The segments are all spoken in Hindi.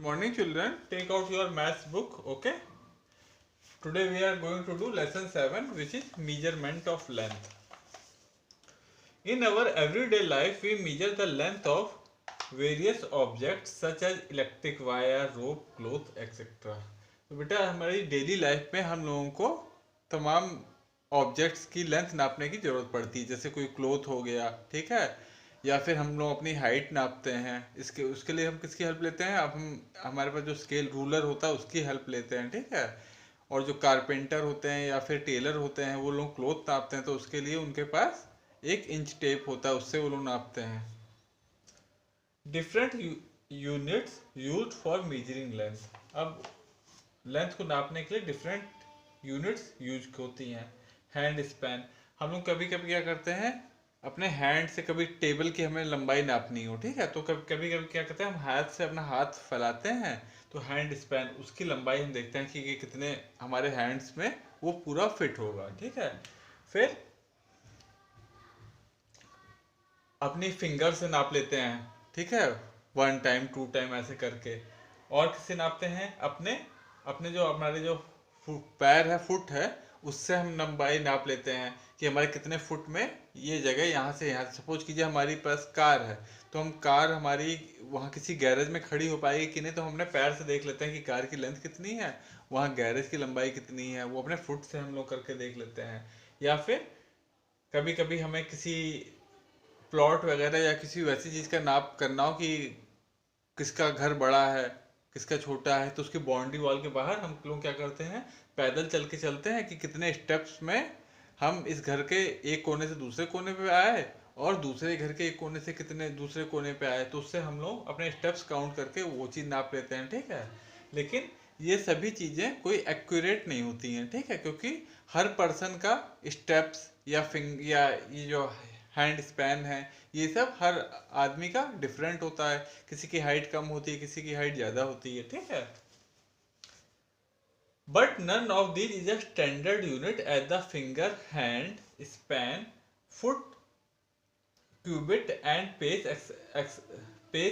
Morning children, take out your maths book, okay? Today we are going to do lesson 7, which is measurement of length. In our everyday life, we measure the length of various objects such as electric wire, rope, cloth, etc. तो बेटा हमारी डेली लाइफ में हम लोगों को तमाम ऑब्जेक्ट्स की लेंथ नापने की ज़रूरत पड़ती है, जैसे कोई क्लोथ हो गया, ठीक है, या फिर हम लोग अपनी हाइट नापते हैं। इसके उसके लिए हम किसकी हेल्प लेते हैं? अब हम हमारे पास जो स्केल रूलर होता है उसकी हेल्प लेते हैं, ठीक है। और जो कारपेंटर होते हैं या फिर टेलर होते हैं वो लोग क्लोथ नापते हैं, तो उसके लिए उनके पास 1 इंच टेप होता है, उससे वो लोग नापते हैं। Different units use for measuring length. अब लेंथ को नापने के लिए डिफरेंट यूनिट्स यूज होती हैं। हैंड स्पैन, हम लोग कभी कभी क्या करते हैं, अपने हैंड से कभी टेबल की हमें लंबाई नापनी हो, ठीक है, तो कभी कभी कभी क्या करते हैं, हम हाथ से अपना हाथ फैलाते हैं, तो हैंड स्पैन उसकी लंबाई हम देखते हैं कि ये कितने हमारे हैंड्स में वो पूरा फिट होगा, ठीक है। फिर अपनी फिंगर से नाप लेते हैं, ठीक है, 1 टाइम 2 टाइम ऐसे करके। और किससे नापते हैं? अपने अपने जो हमारे जो पैर है, फुट है, उससे हम लंबाई नाप लेते हैं कि हमारे कितने फुट में ये जगह यहाँ से यहाँ। सपोज कीजिए हमारी पास कार है, तो हम कार हमारी वहाँ किसी गैरेज में खड़ी हो पाएगी कि नहीं, तो हम अपने पैर से देख लेते हैं कि कार की लेंथ कितनी है, वहाँ गैरेज की लंबाई कितनी है, वो अपने फुट से हम लोग करके देख लेते हैं। या फिर कभी कभी हमें किसी प्लॉट वगैरह या किसी वैसी चीज़ का नाप करना हो कि किसका घर बड़ा है, किसका छोटा है, तो उसकी बाउंड्री वॉल के बाहर हम लोग क्या करते हैं, पैदल चल के चलते हैं कि कितने स्टेप्स में हम इस घर के एक कोने से दूसरे कोने पे आए, और दूसरे घर के एक कोने से कितने दूसरे कोने पे आए, तो उससे हम लोग अपने स्टेप्स काउंट करके वो चीज़ नाप लेते हैं, ठीक है। लेकिन ये सभी चीज़ें कोई एक्यूरेट नहीं होती हैं, ठीक है, क्योंकि हर पर्सन का स्टेप्स या फिंग या ये जो हैंड स्पैन है, ये सब हर आदमी का डिफरेंट होता है। किसी की हाइट कम होती है, किसी की हाइट ज़्यादा होती है, ठीक है। But none of this is a standard unit at the finger, hand span, foot, cubit and pace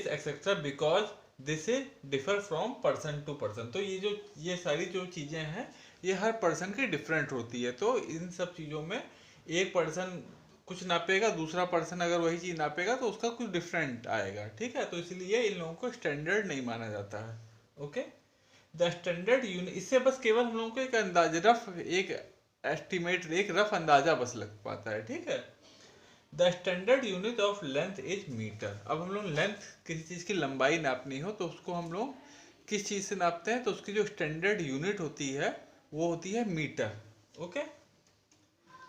etcetera, because this is differ from person to person. तो ये सारी जो चीज़ें हैं, ये हर पर्सन की डिफरेंट होती है। तो इन सब चीज़ों में एक पर्सन कुछ नापेगा, दूसरा पर्सन अगर वही चीज़ नापेगा तो उसका कुछ डिफरेंट आएगा, ठीक है। तो इसलिए इन लोगों को स्टैंडर्ड नहीं माना जाता है, ओके। द स्टैंडर्ड यूनिट, इससे बस केवल हम लोगों को एक अंदाज रफ एक एस्टिमेट एक रफ अंदाजा बस लग पाता है, ठीक है। The standard unit of length is metre. अब हम लोग लेंथ किसी चीज़ की लंबाई नापनी हो तो उसको हम लोग किस चीज़ से नापते हैं, तो उसकी जो स्टैंडर्ड यूनिट होती है वो होती है metre, okay.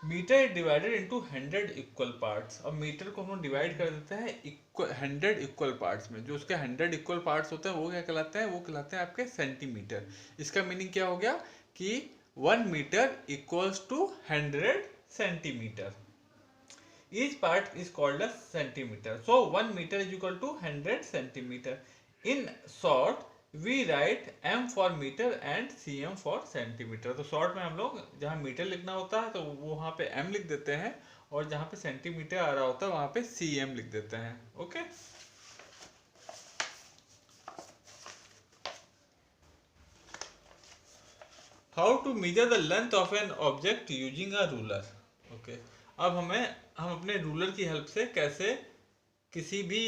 Metre is divided into 100 equal parts. अब मीटर को हम लोग डिवाइड कर देते हैं 100 इक्वल पार्ट्स में। जो उसके 100 इक्वल पार्ट्स होते हैं वो क्या कहलाते हैं? वो कहलाते हैं आपके सेंटीमीटर। इसका मीनिंग क्या हो गया कि 1 metre equals to 100 centimetre. Each part is called as centimeter. So 1 meter is equal to 100 centimeter. In short, we write m for meter and cm for centimeter. तो शॉर्ट में हम लोग जहाँ मीटर लिखना होता है तो वो वहाँ पे m लिख देते हैं, और जहाँ पे सेंटीमीटर आ रहा होता है वहाँ पे cm लिख देते हैं, okay. How to measure the length of an object using a ruler, okay. अब हम अपने रूलर की हेल्प से कैसे किसी भी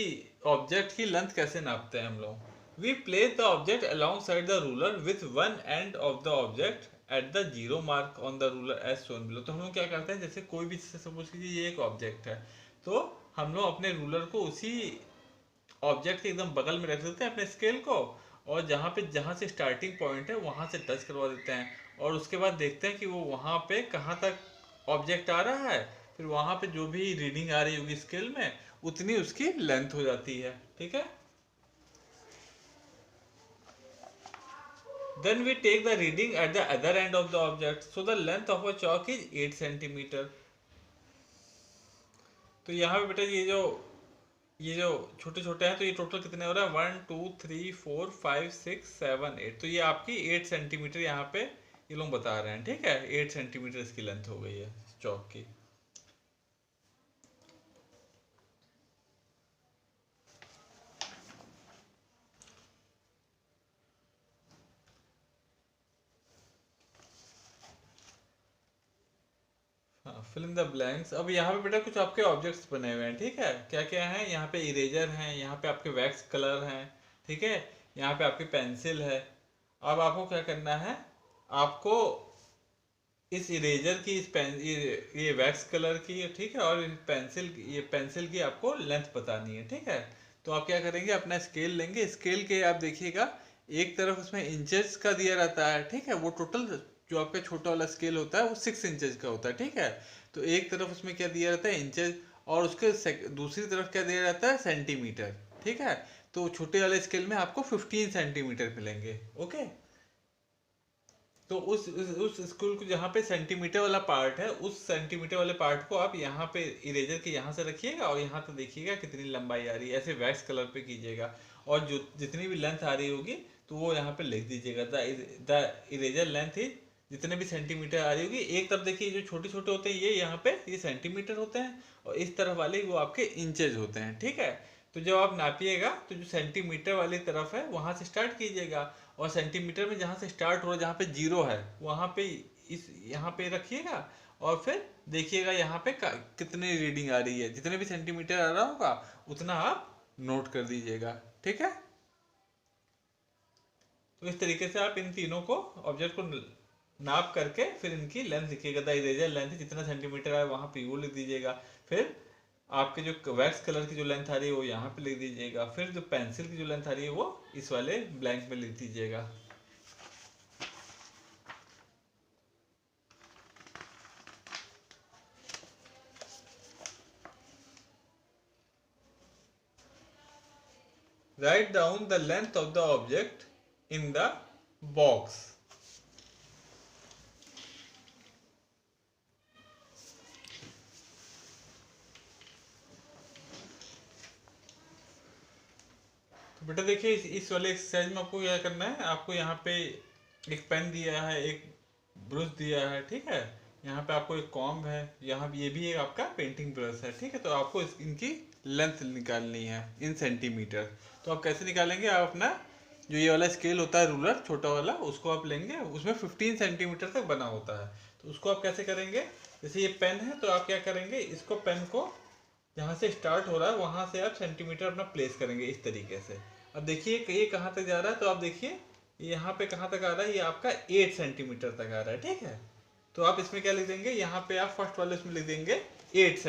ऑब्जेक्ट की लेंथ कैसे नापते हैं हम लोग। We place the object alongside the ruler with one end of the object at the zero mark on the ruler as shown below. तो हम लोग क्या करते हैं, जैसे कोई भी सपोज कीजिए ये एक ऑब्जेक्ट है, तो हम लोग अपने रूलर को उसी ऑब्जेक्ट के एकदम बगल में रख देते हैं अपने स्केल को, और जहाँ से स्टार्टिंग पॉइंट है वहाँ से टच करवा देते हैं, और उसके बाद देखते हैं कि वो वहाँ पे कहाँ तक ऑब्जेक्ट आ रहा है। फिर वहाँ पे जो भी रीडिंग आ रही होगी स्केल में उतनी उसकी लेंथ हो जाती है, ठीक है। Then we take the reading at the other end of the object, so the length of a chalk is 8 centimetre. तो यहाँ पे बेटा ये जो छोटे छोटे हैं, तो ये टोटल कितने हो रहा है, 1 2 3 4 5 6 7 8। तो ये आपकी 8 सेंटीमीटर यहाँ पे ये लोग बता रहे हैं, ठीक है। 8 सेंटीमीटर इसकी लेंथ हो गई है चौक की। Fill in the blanks. अब यहाँ पे बेटा कुछ आपके ऑब्जेक्ट्स बने हुए हैं, ठीक है। क्या क्या है, यहाँ पे इरेजर हैं, यहाँ पे आपके वैक्स कलर हैं, ठीक है, यहाँ पे आपकी पेंसिल है। अब आपको क्या करना है, आपको इस इरेजर की इस पेन ये वैक्स कलर की, ठीक है, और ये पेंसिल की आपको लेंथ बतानी है, ठीक है। तो आप क्या करेंगे, अपना स्केल लेंगे, स्केल के आप देखिएगा एक तरफ उसमें इंचेस का दिया रहता है, ठीक है। वो टोटल जो आपका छोटा वाला स्केल होता है वो 6 इंचेस का होता है, ठीक है। तो एक तरफ उसमें क्या दिया रहता है, इंचेस, और उसके दूसरी तरफ क्या दिया रहता है, सेंटीमीटर, ठीक है। तो छोटे वाले स्केल में आपको 15 सेंटीमीटर मिलेंगे, ओके। तो उस स्कूल को जहाँ पे सेंटीमीटर वाला पार्ट है, उस सेंटीमीटर वाले पार्ट को आप यहाँ पे इरेजर के यहाँ से रखिएगा और यहाँ तो देखिएगा कितनी लंबाई आ रही है, ऐसे वैक्स कलर पे कीजिएगा। और जो जितनी भी लेंथ आ रही होगी तो वो यहाँ पे लिख दीजिएगा, द इरेजर लेंथ इज, जितने भी सेंटीमीटर आ रही होगी। एक तरफ देखिए जो छोटे छोटे होते हैं ये यहाँ पे ये सेंटीमीटर होते हैं, और इस तरफ वाले वो आपके इंचेज होते हैं, ठीक है। तो जब आप नापिएगा तो जो सेंटीमीटर वाली तरफ है वहां से स्टार्ट कीजिएगा, और सेंटीमीटर में जहाँ से स्टार्ट हो रहा है, जहाँ पे जीरो है वहां पे इस यहाँ पे रखिएगा, और फिर देखिएगा यहाँ पे कितनी रीडिंग आ रही है। जितने भी सेंटीमीटर आ रहा होगा उतना आप नोट कर दीजिएगा, ठीक है। तो इस तरीके से आप इन तीनों को ऑब्जेक्ट को नाप करके फिर इनकी लेंथ लिखिएगा। द इरेजर लेंथ जितना सेंटीमीटर है वहां पे वो लिख दीजिएगा। फिर आपके जो वैक्स कलर की जो लेंथ आ रही है वो यहाँ पे लिख दीजिएगा। फिर जो पेंसिल की जो लेंथ आ रही है वो इस वाले ब्लैंक में लिख दीजिएगा। Write down the length of the object in the box. तो बेटा देखिए इस वाले एक्सरसाइज में आपको क्या करना है, आपको यहाँ पे एक पेन दिया है, एक ब्रश दिया है, ठीक है। यहाँ पे आपको एक कॉम्ब है, यहाँ ये भी एक आपका पेंटिंग ब्रश है, ठीक है। तो आपको इनकी लेंथ निकालनी है इन सेंटीमीटर। तो आप कैसे निकालेंगे, आप अपना जो ये वाला स्केल होता है रूलर छोटा वाला, उसको आप लेंगे, उसमें 15 सेंटीमीटर तक बना होता है। तो उसको आप कैसे करेंगे, जैसे ये पेन है तो आप क्या करेंगे, इसको पेन को जहाँ से स्टार्ट हो रहा है वहां से आप सेंटीमीटर अपना प्लेस करेंगे इस तरीके से। अब देखिए ये कहाँ तक जा रहा है, तो आप देखिए यहाँ पे कहाँ तक आ रहा है, ये आपका 8 सेंटीमीटर तक आ रहा है, ठीक है। तो आप इसमें क्या लिख देंगे, यहाँ पे आप फर्स्ट वाले इसमें लिख देंगे 8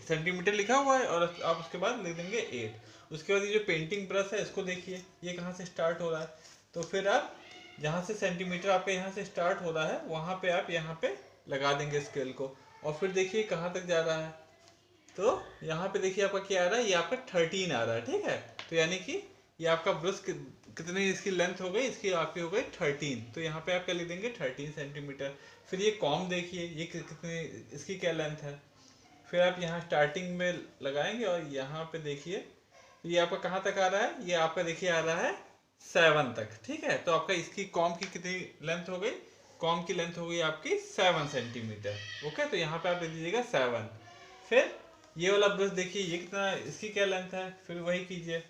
सेंटीमीटर लिखा हुआ है, और आप उसके बाद लिख देंगे 8। उसके बाद ये जो पेंटिंग ब्रश है इसको देखिए ये कहाँ से स्टार्ट हो रहा है, तो फिर आप जहाँ से सेंटीमीटर आपके यहाँ से स्टार्ट हो रहा है वहाँ पे आप यहाँ पे लगा देंगे स्केल को, और फिर देखिए कहाँ तक जा रहा है। तो यहाँ पे देखिए आपका क्या आ रहा है, ये आपका 13 आ रहा है, ठीक है। तो यानी कि ये आपका ब्रश कितनी इसकी लेंथ हो गई, इसकी आपकी हो गई 13। तो यहाँ पे आप क्या लिख देंगे 13 सेंटीमीटर। फिर ये कॉम देखिए ये कितनी, इसकी क्या लेंथ है। फिर आप यहाँ स्टार्टिंग में लगाएंगे और यहाँ पे देखिए ये आपका कहाँ तक आ रहा है, ये आपका देखिए आ रहा है 7 तक, ठीक है। तो आपका इसकी कॉम की कितनी लेंथ हो गई, कॉम की लेंथ हो गई आपकी 7 सेंटीमीटर, ओके। तो यहाँ पे आप दे दीजिएगा 7। फिर ये वाला ब्रश देखिए ये कितना, इसकी क्या लेंथ है, फिर वही कीजिए।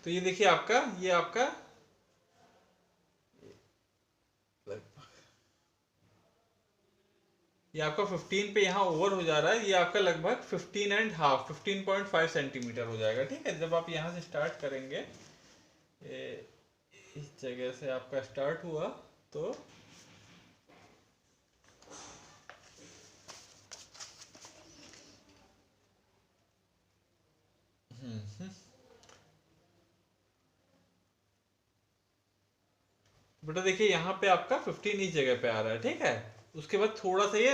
तो ये देखिए आपका ये आपका ये आपका 15 पे यहाँ ओवर हो जा रहा है, ये आपका लगभग 15.5 15.5 सेंटीमीटर हो जाएगा, ठीक है। जब आप यहाँ से स्टार्ट करेंगे, ये इस जगह से आपका स्टार्ट हुआ तो बेटा देखिए यहाँ पे आपका 15 इस जगह पे आ रहा है, ठीक है। उसके बाद थोड़ा सा ये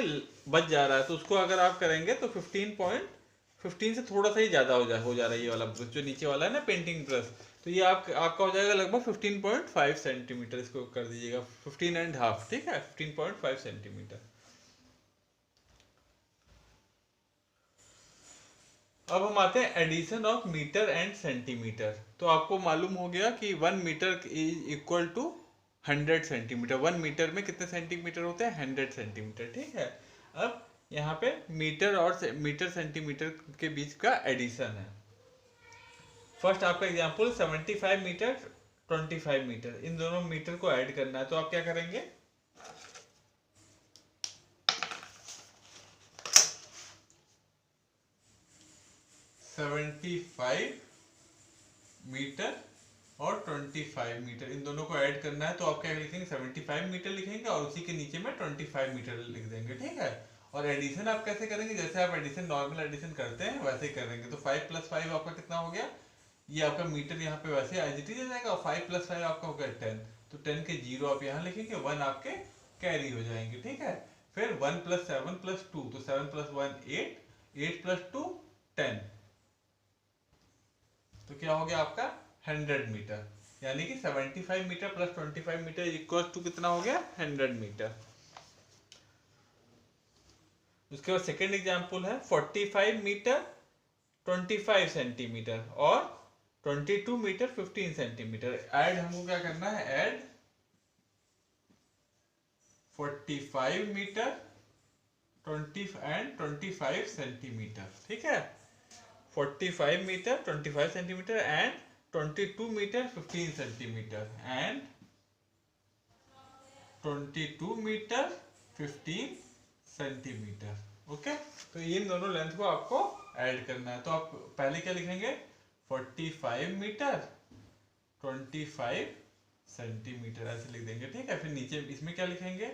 बच जा रहा है, तो उसको अगर आप करेंगे तो 15 से थोड़ा सा ही ज्यादा हो जा रहा है ये वाला ब्रश जो नीचे वाला है ना पेंटिंग ब्रश। तो ये आपका हो जाएगा लगभग 15.5 सेंटीमीटर, इसको कर दीजिएगा 15.5, ठीक है, 15.5 सेंटीमीटर। अब हम आते हैं addition of metre and centimetre. तो आपको मालूम हो गया कि 1 metre is equal to 100 centimetre. 1 metre में कितने सेंटीमीटर होते हैं, 100 सेंटीमीटर, ठीक है। अब यहाँ पे मीटर और मीटर सेंटीमीटर के बीच का एडिशन है। फर्स्ट आपका एग्जांपल 75 मीटर 25 मीटर, इन दोनों मीटर को ऐड करना है। तो आप क्या करेंगे, 75 मीटर और 25 मीटर, इन दोनों को ऐड करना है। तो आप क्या लिखेंगे, 75 मीटर लिखेंगे और उसी के नीचे में 25 मीटर लिख देंगे, ठीक है। और एडिशन आप कैसे करेंगे, जैसे आप एडिशन नॉर्मल एडिशन करते हैं वैसे ही करेंगे। तो 5 + 5 आपका कितना हो गया, ये आपका मीटर यहाँ पे वैसे एज इट इज आ जाएगा, और 5 + 5 आपका हो गया 10। तो 10 के 0 आप यहाँ लिखेंगे, 1 आपके कैरी हो जाएंगे, ठीक है। फिर 1 + 7 + 2, तो 7 + 1 8, 8 + 2 10, तो क्या हो गया आपका 100 मीटर। यानी कि 75 मीटर + 25 मीटर इक्वल टू कितना हो गया, 100 मीटर। उसके बाद सेकेंड एग्जाम्पल है 45 मीटर 25 सेंटीमीटर और 22 मीटर 15 सेंटीमीटर। ऐड हमको क्या करना है, ऐड 45 मीटर 20 एंड 25 सेंटीमीटर, ठीक है। 45 metre 25 centimetre and 22 metre 15 centimetre and 22 metre 15 centimetre, okay. तो इन दोनों लेंथ को आपको ऐड करना है। तो आप पहले क्या लिखेंगे, 45 मीटर 25 सेंटीमीटर ऐसे लिख देंगे, ठीक है। फिर नीचे इसमें क्या लिखेंगे,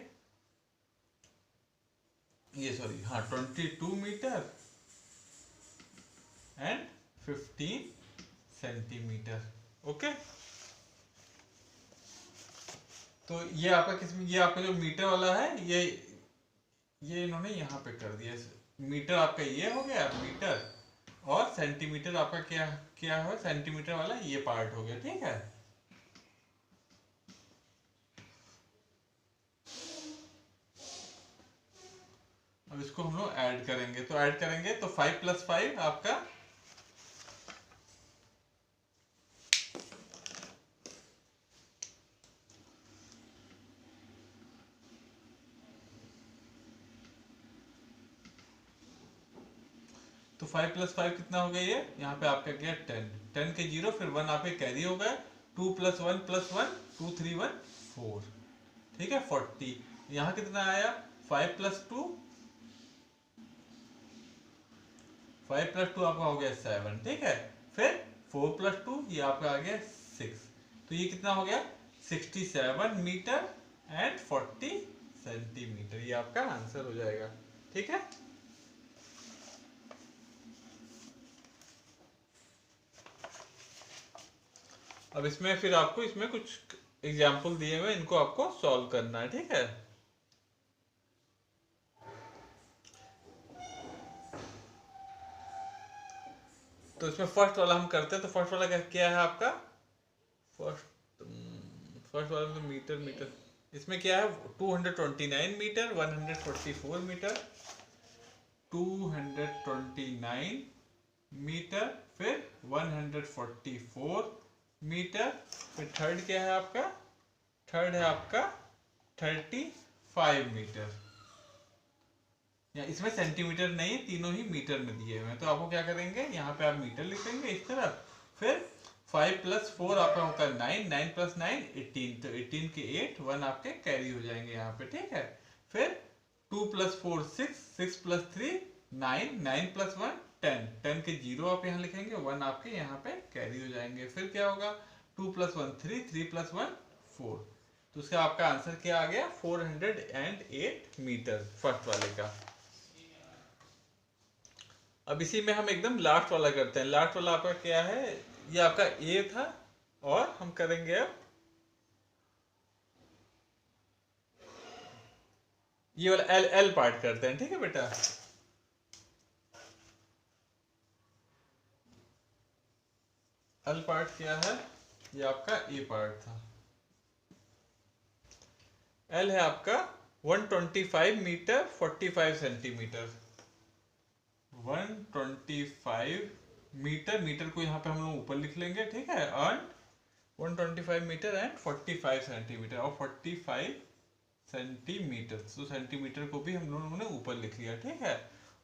ये सॉरी हाँ 22 मीटर एंड 15 सेंटीमीटर, ओके। तो ये आपका किसमें, ये आपका जो मीटर वाला है ये इन्होंने यहाँ पे कर दिया। मीटर आपका ये हो गया मीटर, और सेंटीमीटर आपका क्या क्या है, सेंटीमीटर वाला ये पार्ट हो गया, ठीक है। अब इसको हम लोग ऐड करेंगे। तो ऐड करेंगे तो 5 + 5 आपका तो 5 + 5 कितना हो गया, ये यहाँ पे आपका गया 10, 10 के 0, फिर 1 आपके कैरी हो गए, 2 + 1 + 1 2 3 1 4, ठीक है 40। यहाँ कितना आया, 5 + 2 5 + 2 आपका हो गया 7, ठीक है। फिर 4 + 2 ये आपका आ गया 6, तो ये कितना हो गया 67 मीटर एंड 40 सेंटीमीटर, ये आपका आंसर हो जाएगा, ठीक है। अब इसमें फिर आपको इसमें कुछ एग्जाम्पल दिए हुए, इनको आपको सॉल्व करना है, ठीक है। तो इसमें फर्स्ट वाला हम करते हैं। तो फर्स्ट वाला क्या है आपका, फर्स्ट वाला तो मीटर मीटर, इसमें क्या है 229 मीटर 144 मीटर 229 मीटर, फिर 144 मीटर, फिर थर्ड क्या है आपका, थर्ड है आपका 35 मीटर। या इसमें सेंटीमीटर नहीं है, तीनों ही मीटर में दिए हुए हैं। तो आपको क्या करेंगे, यहाँ पे आप मीटर लिखेंगे इस तरफ, फिर 5 + 4 आपका होता है 9, 9 + 9 18, तो 18 के 8 1 आपके कैरी हो जाएंगे यहाँ पे, ठीक है। फिर 2 + 4 6, 6 + 3 9, 9 + 1 10, 10 के 0 आप यहाँ लिखेंगे, 1 आपके यहाँ पे कैरी हो जाएंगे। फिर क्या होगा, 2 + 1 3, 3 + 1 4, तो उसका आपका आंसर क्या आ गया, 408 मीटर फर्स्ट वाले का। अब इसी में हम एकदम लास्ट वाला करते हैं। लास्ट वाला आपका क्या है, ये आपका ए था, और हम करेंगे अब ये वाला एल, एल पार्ट करते हैं, ठीक है बेटा। एल पार्ट क्या है, ये आपका ए पार्ट था। एल है आपका 125 मीटर 45 सेंटीमीटर, 125 मीटर, मीटर को यहाँ पे हम लोग ऊपर लिख लेंगे, ठीक है। और 125 मीटर एंड 45 सेंटीमीटर, और 45 सेंटीमीटर, तो सेंटीमीटर को भी हम लोगों ने ऊपर लिख लिया, ठीक है।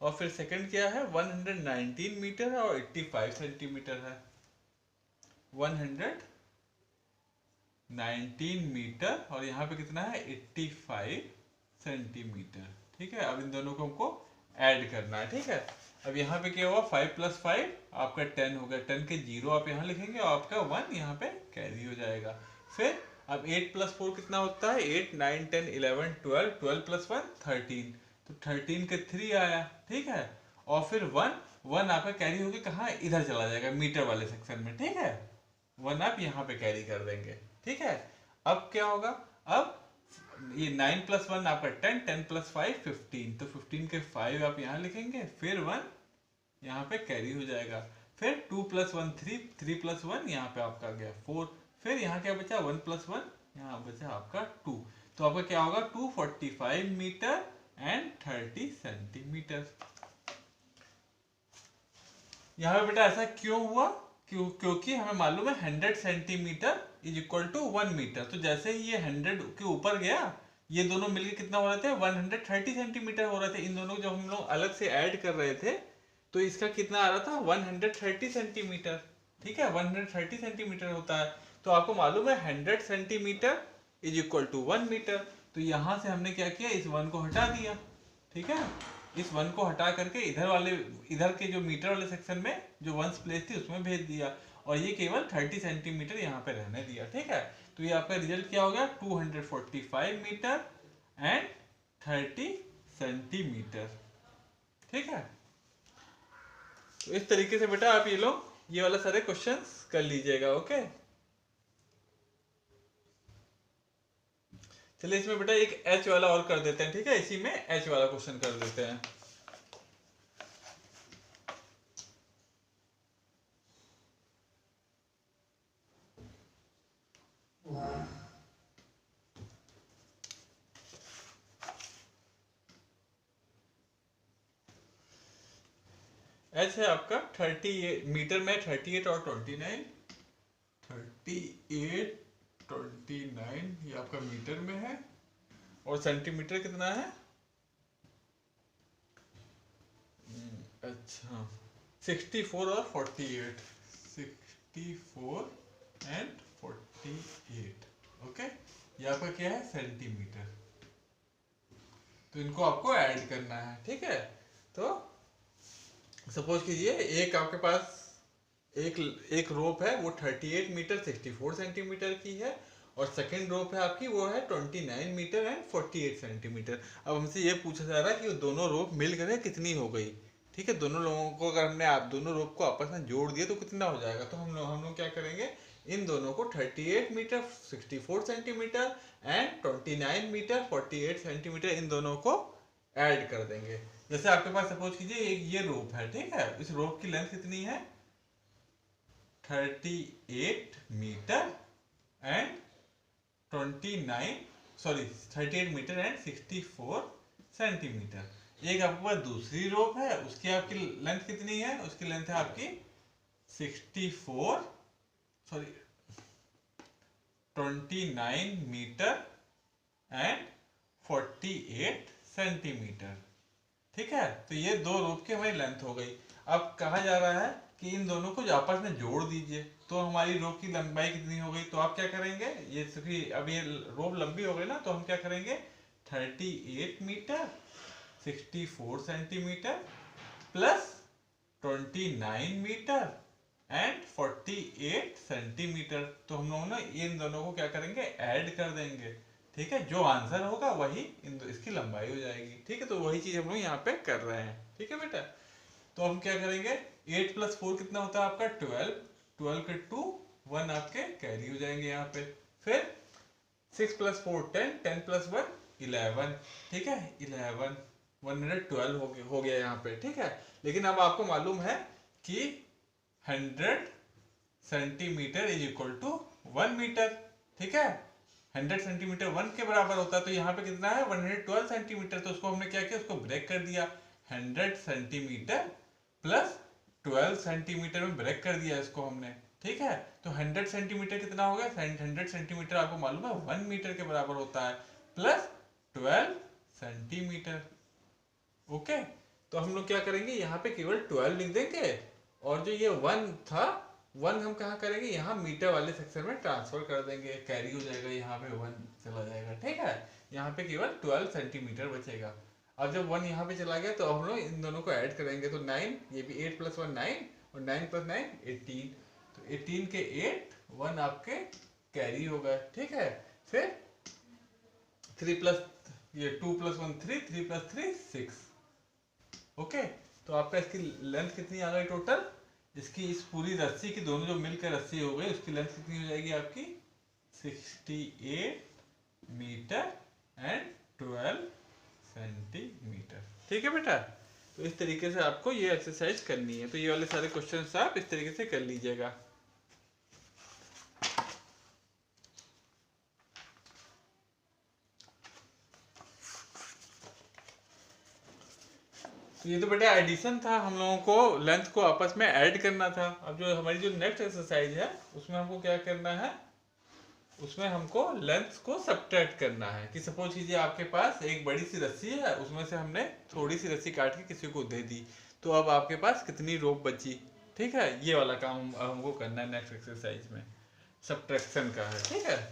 और फिर सेकंड क्या है, 119 मीटर और 85 सेंटीमीटर है, 119 19 मीटर और यहाँ पे कितना है 85 सेंटीमीटर। ठीक है, अब इन दोनों को हमको ऐड करना है। ठीक है, अब यहाँ पे क्या हुआ 5 + 5 आपका 10 हो गया, 10 के 0 आप यहाँ लिखेंगे और आपका 1 यहाँ पे कैरी हो जाएगा। फिर अब 8 + 4 कितना होता है 8 9 10 11 12 12 + 1 13, तो 13 के 3 आया। ठीक है, और फिर 1 आपका कैरी होके कहाँ इधर चला जाएगा मीटर वाले सेक्शन में। ठीक है, 1 आप यहाँ पे कैरी कर देंगे। ठीक है, अब क्या होगा, अब ये 9 + 1 आपका 10 10 + 5 15, तो 15 के 5 आप यहाँ लिखेंगे, फिर 1 यहाँ पे कैरी हो जाएगा। फिर 2 + 1 3 3 + 1 यहाँ पे आपका गया 4, फिर यहाँ क्या बचा 1 + 1 यहाँ बचा आपका 2, तो आपका क्या होगा 245 मीटर एंड 30 सेंटीमीटर। यहाँ पे बेटा ऐसा क्यों हुआ, क्योंकि हमें मालूम है 100 सेंटीमीटर = 1 मीटर, तो जैसे ही ये 100 के ऊपर गया ये दोनों मिलके कितना हो रहे थे 130 सेंटीमीटर हो रहे थे। इन दोनों को जब हम लोग अलग से ऐड कर रहे थे तो इसका कितना आ रहा था 130 सेंटीमीटर। ठीक है, 130 सेंटीमीटर होता है, तो आपको मालूम है 100 सेंटीमीटर = 1 मीटर, तो यहाँ से हमने क्या किया इस 1 को हटा दिया। ठीक है, इस 1 को हटा करके इधर के जो मीटर वाले सेक्शन में जो वंस प्लेस थी उसमें भेज दिया और ये केवल 30 सेंटीमीटर यहाँ पे रहने दिया। ठीक है, तो ये आपका रिजल्ट क्या हो गया 245 मीटर एंड 30 सेंटीमीटर। ठीक है, तो इस तरीके से बेटा आप ये वाला सारे क्वेश्चंस कर लीजिएगा। ओके, चलिए इसमें बेटा एक एच वाला और कर देते हैं। ठीक है, इसी में एच वाला क्वेश्चन कर देते हैं। एच है आपका 38 मीटर में 38 और 29, 38 29 ये आपका मीटर में है और सेंटीमीटर कितना है अच्छा 64 और 48, 64 एंड 48। ओके, ये आपका क्या है सेंटीमीटर, तो इनको आपको ऐड करना है। ठीक है, तो सपोज कीजिए एक आपके पास एक रोप है वो 38 मीटर 64 सेंटीमीटर की है और सेकंड रोप है आपकी वो है 29 मीटर एंड 48 सेंटीमीटर। अब हमसे ये पूछा जा रहा है कि वो दोनों रोप मिलकर कितनी हो गई। ठीक है, दोनों लोगों को अगर हमने आप दोनों रोप को आपस में जोड़ दिया तो कितना हो जाएगा, तो हम लोग क्या करेंगे इन दोनों को 38 metre 64 centimetre and 29 metre 48 centimetre इन दोनों को ऐड कर देंगे। जैसे आपके पास सपोज कीजिए एक ये रोप है। ठीक है, इस रोप की लेंथ कितनी है 38 metre and 38 metre and 64 centimetre. एक आपके पास दूसरी रोप है उसकी आपकी लेंथ कितनी है, उसकी लेंथ है आपकी 29 मीटर एंड 48 सेंटीमीटर। ठीक है, तो ये दो रोप की हमारी लेंथ हो गई। अब कहा जा रहा है कि इन दोनों को आपस में जोड़ दीजिए तो हमारी रोप की लंबाई कितनी हो गई, तो आप क्या करेंगे ये क्योंकि अब ये रोप लंबी हो गई ना, तो हम क्या करेंगे 38 metre 64 centimetre plus 29 metre and 48 centimetre, तो हम लोग ना इन दोनों को क्या करेंगे ऐड कर देंगे। ठीक है, जो आंसर होगा वही इसकी लंबाई हो जाएगी। ठीक है, तो वही चीज हम लोग यहाँ पे कर रहे हैं। ठीक है बेटा, तो हम क्या करेंगे 8 + 4 कितना होता है आपका 12, 12 के 2 1 आपके कैरी हो जाएंगे यहाँ पे। फिर 6 + 4 10, 10 + 1 11। ठीक है, 11 112 हो गया यहाँ पे। ठीक है, लेकिन अब आपको मालूम है कि 100 सेंटीमीटर = 1 मीटर। ठीक है, 100 सेंटीमीटर 1 के बराबर होता है, तो यहाँ पे कितना है 112 सेंटीमीटर, तो उसको हमने क्या किया उसको ब्रेक कर दिया 100 सेंटीमीटर प्लस 12 सेंटीमीटर में ब्रेक कर दिया इसको हमने। ठीक है, तो 100 सेंटीमीटर कितना हो गया 100 सेंटीमीटर आपको मालूम है 1 मीटर के बराबर होता है प्लस 12 सेंटीमीटर। ओके, तो हम लोग क्या करेंगे यहाँ पे केवल 12 लिख देंगे और जो ये 1 था 1 हम कहाँ करेंगे, यहाँ मीटर वाले सेक्शन में ट्रांसफर कर देंगे, कैरी हो जाएगा, यहाँ पे 1 चला जाएगा, ठीक है। यहाँ पे केवल 12 सेंटीमीटर बचेगा। अब जब 1 यहाँ पे चला गया तो हम लोग इन दोनों को ऐड करेंगे, तो 9, ये भी 8 + 1 9, और 9 + 9 18, तो 18 के 8, 1 आपके कैरी होगा, ठीक है। फिर 3 प्लस ये 2 + 1 3, 3 + 3 6, ओके। तो आपका इसकी लेंथ कितनी आ गई टोटल, इसकी इस पूरी रस्सी की, दोनों जो मिलकर रस्सी हो गई, उसकी लेंथ कितनी हो जाएगी आपकी 68 मीटर एंड 12 सेंटीमीटर, ठीक है बेटा। तो इस तरीके से आपको ये एक्सरसाइज करनी है। तो ये वाले सारे क्वेश्चंस आप इस तरीके से कर लीजिएगा। तो ये तो बेटा एडिशन था, हम लोगों को लेंथ को आपस में ऐड करना था। अब जो हमारी जो नेक्स्ट एक्सरसाइज है उसमें हमको क्या करना है, उसमें हमको लेंथ को सब्ट्रैक्ट करना है। कि सपोज कीजिए आपके पास एक बड़ी सी रस्सी है, उसमें से हमने थोड़ी सी रस्सी काट के किसी को दे दी, तो अब आपके पास कितनी रोप बची, ठीक है। ये वाला काम हमको करना है नेक्स्ट एक्सरसाइज में, सब्ट्रैक्शन का है, ठीक है।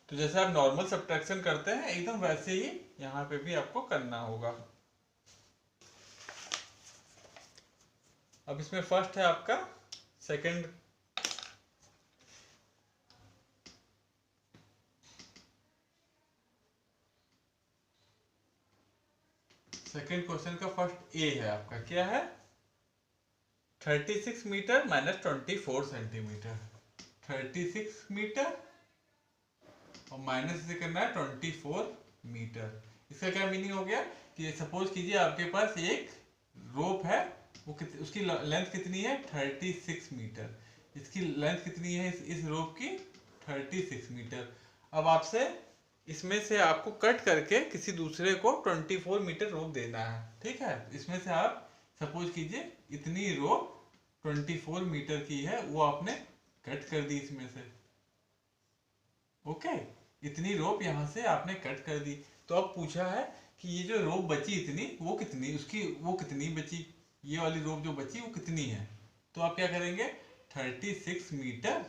तो जैसे आप नॉर्मल सब्ट्रैक्शन करते हैं एकदम वैसे ही यहाँ पे भी आपको करना होगा। अब इसमें फर्स्ट है आपका सेकंड क्वेश्चन का फर्स्ट ए है आपका, क्या है 36 मीटर - 24 सेंटीमीटर। 36 मीटर और माइनस से करना है 24 मीटर। इसका क्या मीनिंग हो गया कि सपोज कीजिए आपके पास एक रोप है, वो उसकी लेंथ कितनी है 36 मीटर, इसकी लेंथ कितनी है इस रोप की 36 मीटर। अब आपसे इसमें से आपको कट करके किसी दूसरे को 24 मीटर रोप देना है, ठीक है। इसमें से आप सपोज कीजिए इतनी रोप 24 मीटर की है, वो आपने कट कर दी इसमें से, ओके। इतनी रोप यहाँ से आपने कट कर दी। तो अब पूछा है कि ये जो रोप बची इतनी, वो कितनी, उसकी वो कितनी बची, ये वाली रोप जो बची वो कितनी है। तो आप क्या करेंगे 36 मीटर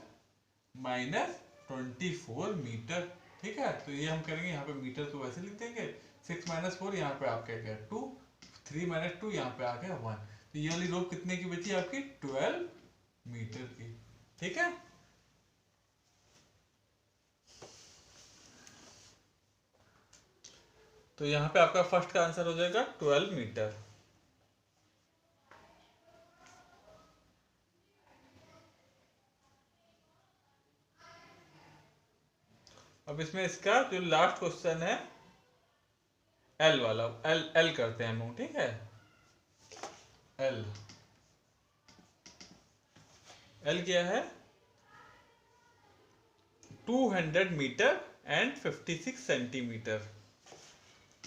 माइनस 24 मीटर, ठीक है। तो ये हम करेंगे, यहाँ पे मीटर तो वैसे लिख देंगे, 6 - 4 यहाँ पे आपका क्या 2, 3 - 2 यहाँ पे आ गया 1। तो ये वाली रोप कितने की बची आपकी 12 मीटर की, ठीक है। तो यहाँ पे आपका फर्स्ट का आंसर हो जाएगा 12 मीटर। अब इसमें इसका जो लास्ट क्वेश्चन है एल वाला, एल एल करते हैं हम लोग, ठीक है। एल एल क्या है 200 metre and 56 centimetre.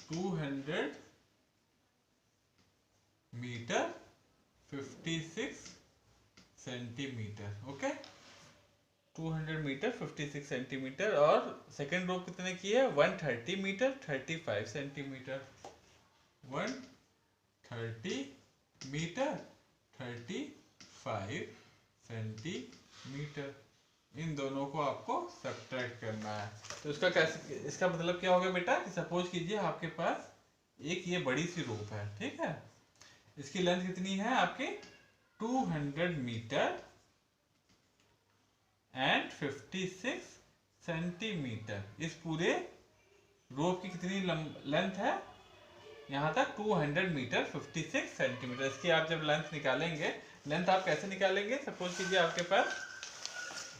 200 metre 56 centimetre, okay. 200 metre 56 centimetre. और सेकेंड रो कितने की है 130 मीटर 35 सेंटीमीटर। 130 metre 35 centimetre. इन दोनों को आपको सब्ट्रैक्ट करना है। तो इसका कैसे, इसका मतलब क्या हो गया बेटा कि सपोज कीजिए आपके पास एक ये बड़ी सी रोप है, ठीक है। इसकी लेंथ कितनी है आपकी 200 मीटर एंड 56 सेंटीमीटर। इस पूरे रोप की कितनी लेंथ है यहाँ तक 200 मीटर 56 सेंटीमीटर। इसकी आप जब लेंथ निकालेंगे, लेंथ आप कैसे निकालेंगे, सपोज कीजिए आपके पास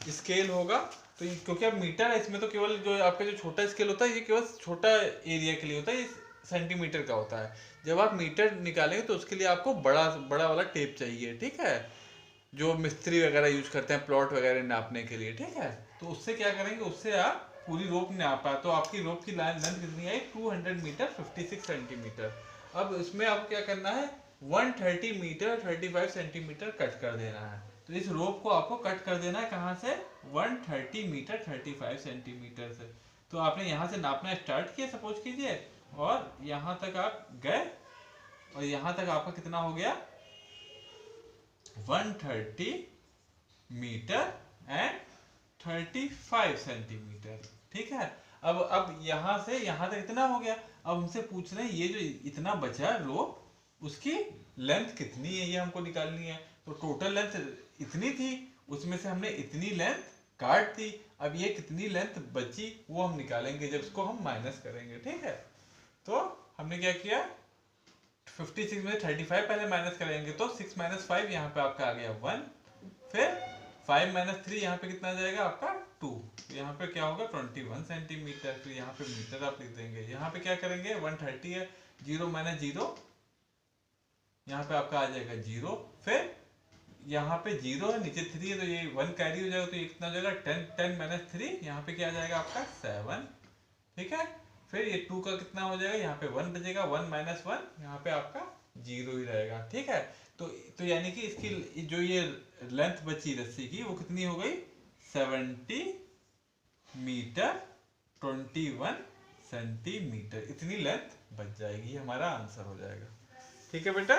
स्केल होगा, तो क्योंकि अब मीटर है इसमें, तो केवल जो आपका जो छोटा स्केल होता है ये केवल छोटा एरिया के लिए होता है, ये सेंटीमीटर का होता है। जब आप मीटर निकालेंगे तो उसके लिए आपको बड़ा बड़ा वाला टेप चाहिए, ठीक है, जो मिस्त्री वगैरह यूज करते हैं प्लॉट वगैरह नापने के लिए, ठीक है। तो उससे क्या करेंगे, उससे आप पूरी रोप नापा, तो आपकी रोप की लेंथ कितनी आई 200 मीटर 56 सेंटीमीटर। अब इसमें आपको क्या करना है 130 मीटर 35 सेंटीमीटर कट कर देना है। तो इस रोप को आपको कट कर देना है कहाँ से 130 मीटर 35 सेंटीमीटर से। तो आपने यहाँ से नापना स्टार्ट किया सपोज कीजिए, और यहाँ तक आप गए और यहाँ तक आपका कितना हो गया 130 मीटर एंड 35 सेंटीमीटर। ठीक है, अब यहाँ से यहाँ तक इतना हो गया। अब हमसे पूछ रहे हैं ये जो इतना बचा रोप उसकी लेंथ कितनी है, ये हमको निकालनी है। तो टोटल लेंथ इतनी थी, उसमें से हमने इतनी लेंथ काट दी। अब ये कितनी लेंथ बची वो हम निकालेंगे जब इसको हम माइनस करेंगे। ठीक है, तो हमने क्या किया 56 में 35 पहले माइनस करेंगे, तो 6 माइनस 5 यहाँ पे आपका आ गया 1, फिर 5 माइनस 3 यहाँ पे कितना आ जाएगा आपका 2, तो यहाँ पे क्या होगा 21 सेंटीमीटर। फिर यहाँ पे मीटर आप लिख देंगे। यहाँ पे क्या करेंगे 130 है, 0 माइनस 0 यहाँ पे आपका आ जाएगा 0, फिर यहाँ पे 0 है नीचे 3 है तो ये 1 कैरी हो जाएगा, तो ये कितना हो जाएगा 10, 10 माइनस 3 यहाँ पे क्या आ जाएगा आपका 7। ठीक है, फिर ये 2 का कितना हो जाएगा, यहाँ पे 1 बचेगा, 1 माइनस 1 यहाँ पे आपका 0 ही रहेगा। ठीक है, तो यानी कि इसकी जो ये लेंथ बची रस्सी की वो कितनी हो गई 70 मीटर 21 सेंटीमीटर, इतनी लेंथ बच जाएगी, हमारा आंसर हो जाएगा। ठीक है बेटा,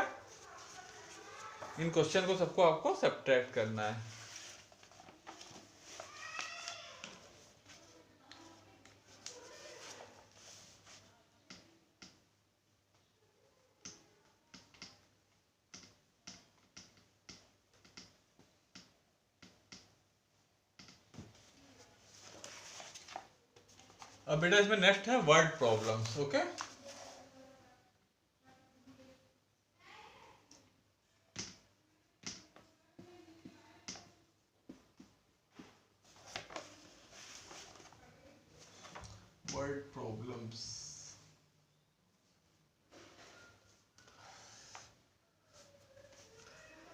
इन क्वेश्चन को सबको आपको सब्ट्रैक्ट करना है। अब बेटा इसमें नेक्स्ट है word problems. Okay, word problems.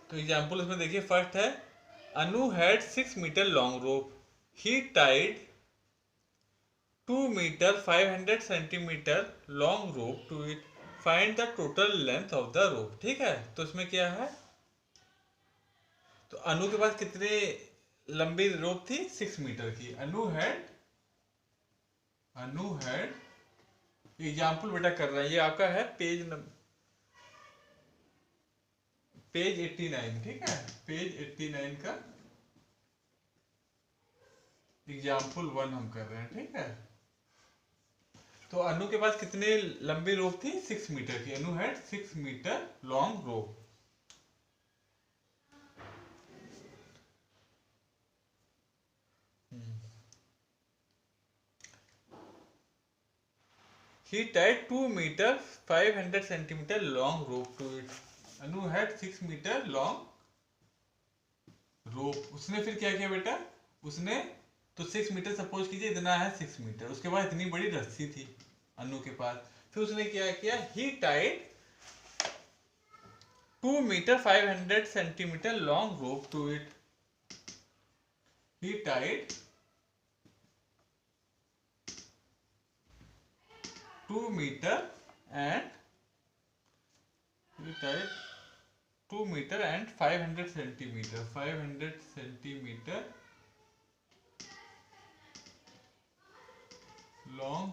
तो एग्जाम्पल इसमें देखिए, फर्स्ट है Anu had 6 metre long rope, he tied 2 metre 500 centimetre long rope to it, find the total length of the rope. ठीक है, तो इसमें क्या है, तो अनु के पास कितने लंबी रोप थी 6 मीटर की। अनु हैड एग्जाम्पल बेटा कर रहा है, ये आपका है पेज 89। ठीक है, पेज 89 का एग्जाम्पल 1 हम कर रहे हैं। ठीक है, तो अनु के पास कितने लंबी रोप थी 6 मीटर की। Anu had 6 metre long rope. He tied 2 meter 500 centimeter long rope to it. Anu had 6 meter long rope. उसने फिर क्या किया बेटा, उसने तो 6 मीटर सपोज कीजिए इतना है 6 मीटर, उसके बाद इतनी बड़ी रस्सी थी अनु के पास। फिर उसने क्या किया, he tied 2 meter 500 centimeter long rope to it. He tied 2 meter and 2 meter and 500 centimeter long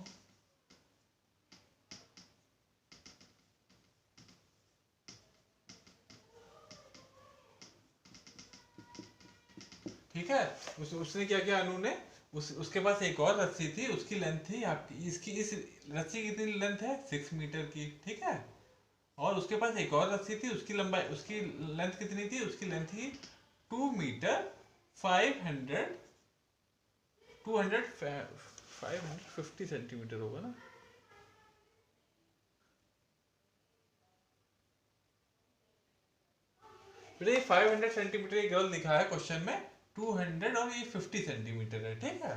ठीक है, उसने क्या किया अनु ने, उसके पास एक और रस्सी थी, उसकी लेंथ थी आपकी, इसकी इस रस्सी की कितनी लेंथ है 6 मीटर की। ठीक है, और उसके पास एक और रस्सी थी, उसकी लंबाई उसकी लेंथ कितनी थी, उसकी लेंथ थी 2 मीटर 550 सेंटीमीटर होगा ना। ये 500 सेंटीमीटर ये गलत लिखा है क्वेश्चन में, 200 और ये 50 सेंटीमीटर है। ठीक है,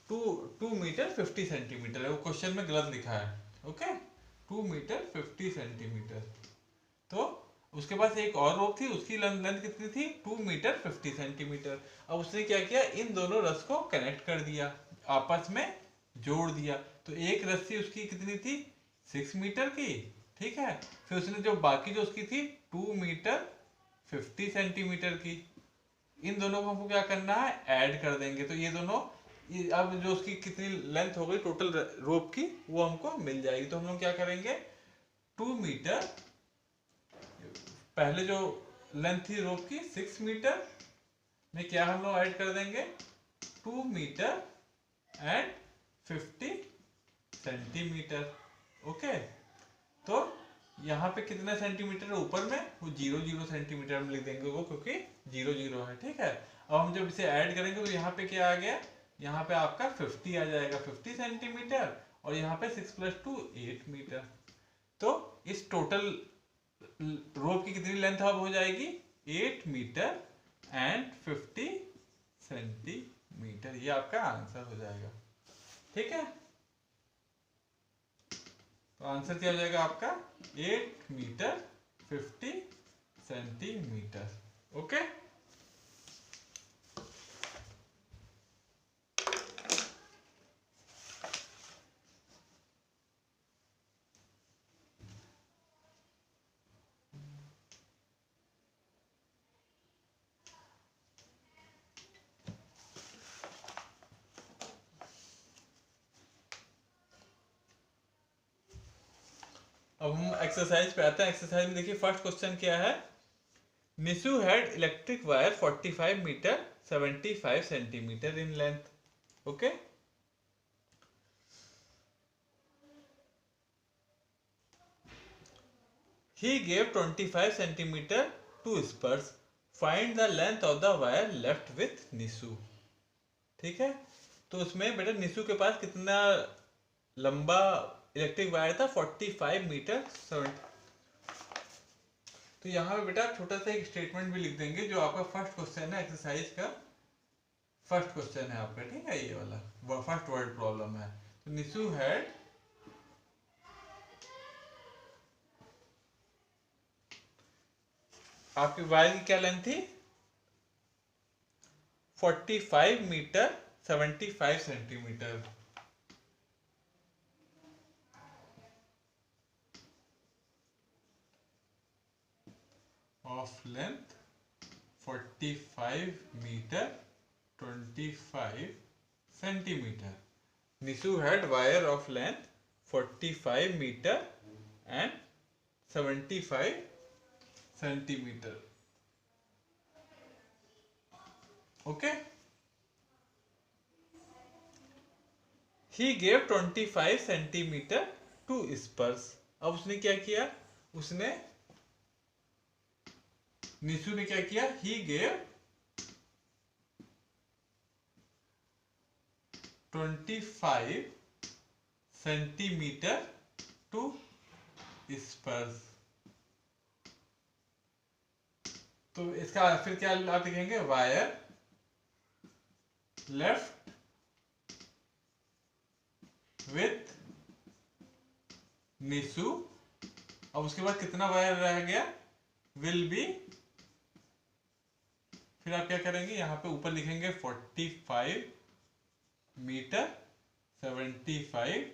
2 मीटर 50 सेंटीमीटर है, वो क्वेश्चन में गलत लिखा है। Okay, 2 metre 50 centimetre. तो उसके पास एक और रोप थी, उसकी लेंथ कितनी थी 2 मीटर 50 सेंटीमीटर। अब उसने क्या किया, इन दोनों रस को कनेक्ट कर दिया, आपस में जोड़ दिया। तो एक रस्सी उसकी कितनी थी 6 मीटर की। ठीक है, फिर उसने जो बाकी जो उसकी थी 2 मीटर 50 सेंटीमीटर की, इन दोनों को हमको क्या करना है ऐड कर देंगे। तो ये दोनों अब जो उसकी कितनी लेंथ हो गई टोटल रोप की वो हमको मिल जाएगी। तो हम लोग क्या करेंगे 2 मीटर, पहले जो लेंथ थी रोप की 6 मीटर में क्या हम लोग ऐड कर देंगे 2 मीटर एंड 50 सेंटीमीटर। ओके, तो यहाँ पे कितने सेंटीमीटर है ऊपर में, वो 0 0 सेंटीमीटर हम लिख देंगे वो, क्योंकि 0 0 है। ठीक है, अब हम जब इसे ऐड करेंगे तो यहाँ पे क्या आ गया, यहाँ पे आपका 50 आ जाएगा, 50 सेंटीमीटर, और यहाँ पे 6 + 2 8 मीटर। तो इस टोटल रोप की कितनी लेंथ अब हो जाएगी 8 मीटर एंड 50 सेंटीमीटर। ये आपका आंसर हो जाएगा। ठीक है, तो आंसर क्या हो जाएगा आपका 8 मीटर 50 सेंटीमीटर। ओके, अब हम एक्सरसाइज पे आते हैं। एक्सरसाइज में देखिए फर्स्ट क्वेश्चन क्या है, Nishu had electric wire 45 metre 75 centimetre in length. Okay, he gave 25 centimeter to spurs, find the length of the wire left with Nishu. ठीक है, तो उसमें बेटा निशु के पास कितना लंबा इलेक्ट्रिक वायर था 45 मीटर 70। तो यहाँ पे बेटा छोटा सा एक स्टेटमेंट भी लिख देंगे, जो आपका फर्स्ट क्वेश्चन है एक्सरसाइज का, फर्स्ट क्वेश्चन है आपका। ठीक है, ये वाला फर्स्ट वर्ड प्रॉब्लम है। तो निशु हैड आपकी वायर की क्या लेंथ थी 45 metre 75 centimetre. Of length 45 metre 25 centimetre. Nishu had wire of length 45 metre and 75 centimetre. Okay, he gave 25 centimetre to Sparsh. अब उसने क्या किया, उसने निशु ने क्या किया, he gave 25 centimetre to Sparsh. तो इसका फिर क्या आप लिखेंगे, वायर लेफ्ट विथ निशु। अब उसके बाद कितना वायर रह गया, विल बी, फिर आप क्या करेंगे, यहाँ पे ऊपर लिखेंगे 45 मीटर 75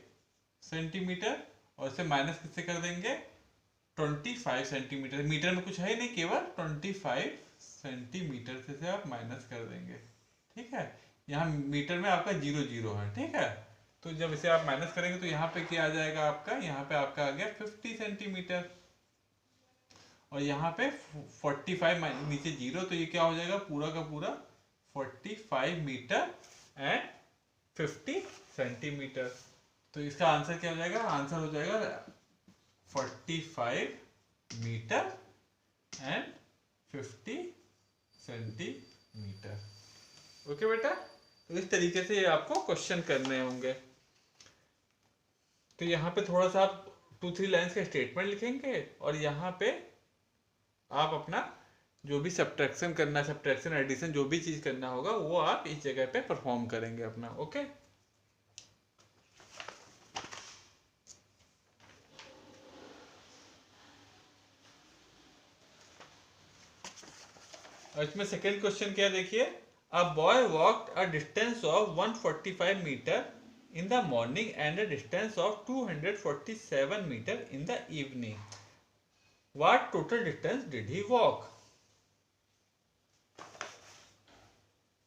सेंटीमीटर, और इसे माइनस किससे कर देंगे 25 सेंटीमीटर। मीटर में कुछ है ही नहीं, केवल 25 सेंटीमीटर से आप माइनस कर देंगे। ठीक है, यहाँ मीटर में आपका 0 0 है। ठीक है, तो जब इसे आप माइनस करेंगे तो यहाँ पे क्या आ जाएगा आपका, यहाँ पे आपका आ गया 50 सेंटीमीटर, और यहाँ पे 45 नीचे 0, तो ये क्या हो जाएगा पूरा का पूरा 45 मीटर एंड 50 सेंटीमीटर। तो इसका आंसर क्या हो जाएगा, आंसर हो जाएगा 45 मीटर एंड 50 सेंटीमीटर। ओके बेटा, तो इस तरीके से आपको क्वेश्चन करने होंगे। तो यहाँ पे थोड़ा सा आप 2-3 लाइन्स का स्टेटमेंट लिखेंगे, और यहाँ पे आप अपना जो भी सब्ट्रैक्शन करना, सब्ट्रैक्शन एडिशन जो भी चीज करना होगा वो आप इस जगह पे परफॉर्म करेंगे अपना। ओके, और इसमें सेकेंड क्वेश्चन क्या देखिए, a boy walked a distance of 145 metre in the morning and a distance of 247 meter in the evening. What total distance did he walk?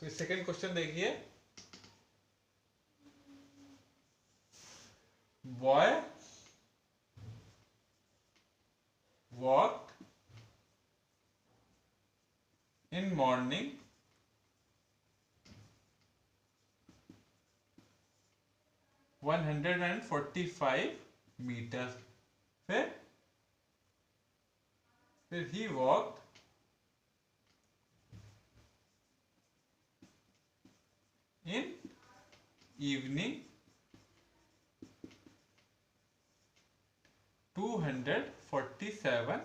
तो सेकंड क्वेश्चन देखिए, बॉय इन मॉर्निंग 145 मीटर। फिर he walked in evening 247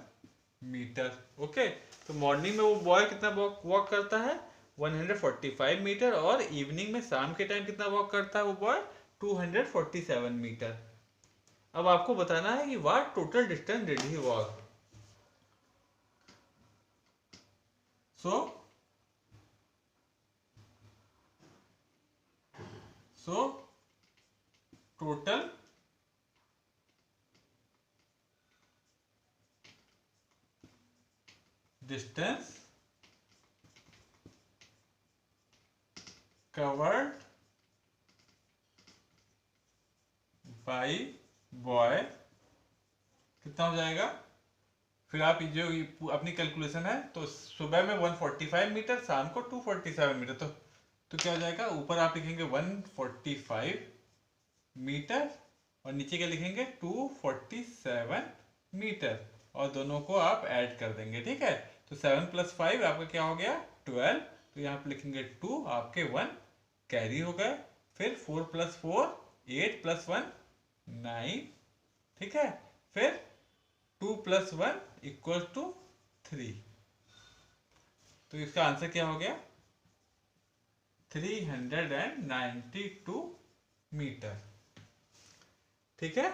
metre. Okay, तो मॉर्निंग में वो बॉय कितना वॉक करता है 145 मीटर, और इवनिंग में शाम के टाइम कितना वॉक करता है वो बॉय 247 मीटर। अब आपको बताना है कि what total distance did he walk. So total distance covered by boy कितना हो जाएगा। फिर आप जो अपनी कैलकुलेशन है, तो सुबह में 145 मीटर, शाम को 247 मीटर, तो क्या हो जाएगा, ऊपर आप लिखेंगे 145 मीटर और नीचे क्या लिखेंगे 247 मीटर, और दोनों को आप ऐड कर देंगे। ठीक है, तो 7 + 5 आपका क्या हो गया 12, तो यहाँ पे लिखेंगे 2, आपके 1 कैरी हो गए। फिर 4 + 4 8 + 1 9। ठीक है, फिर 2 + 1 = 3, तो इसका आंसर क्या हो गया 392 मीटर। ठीक है,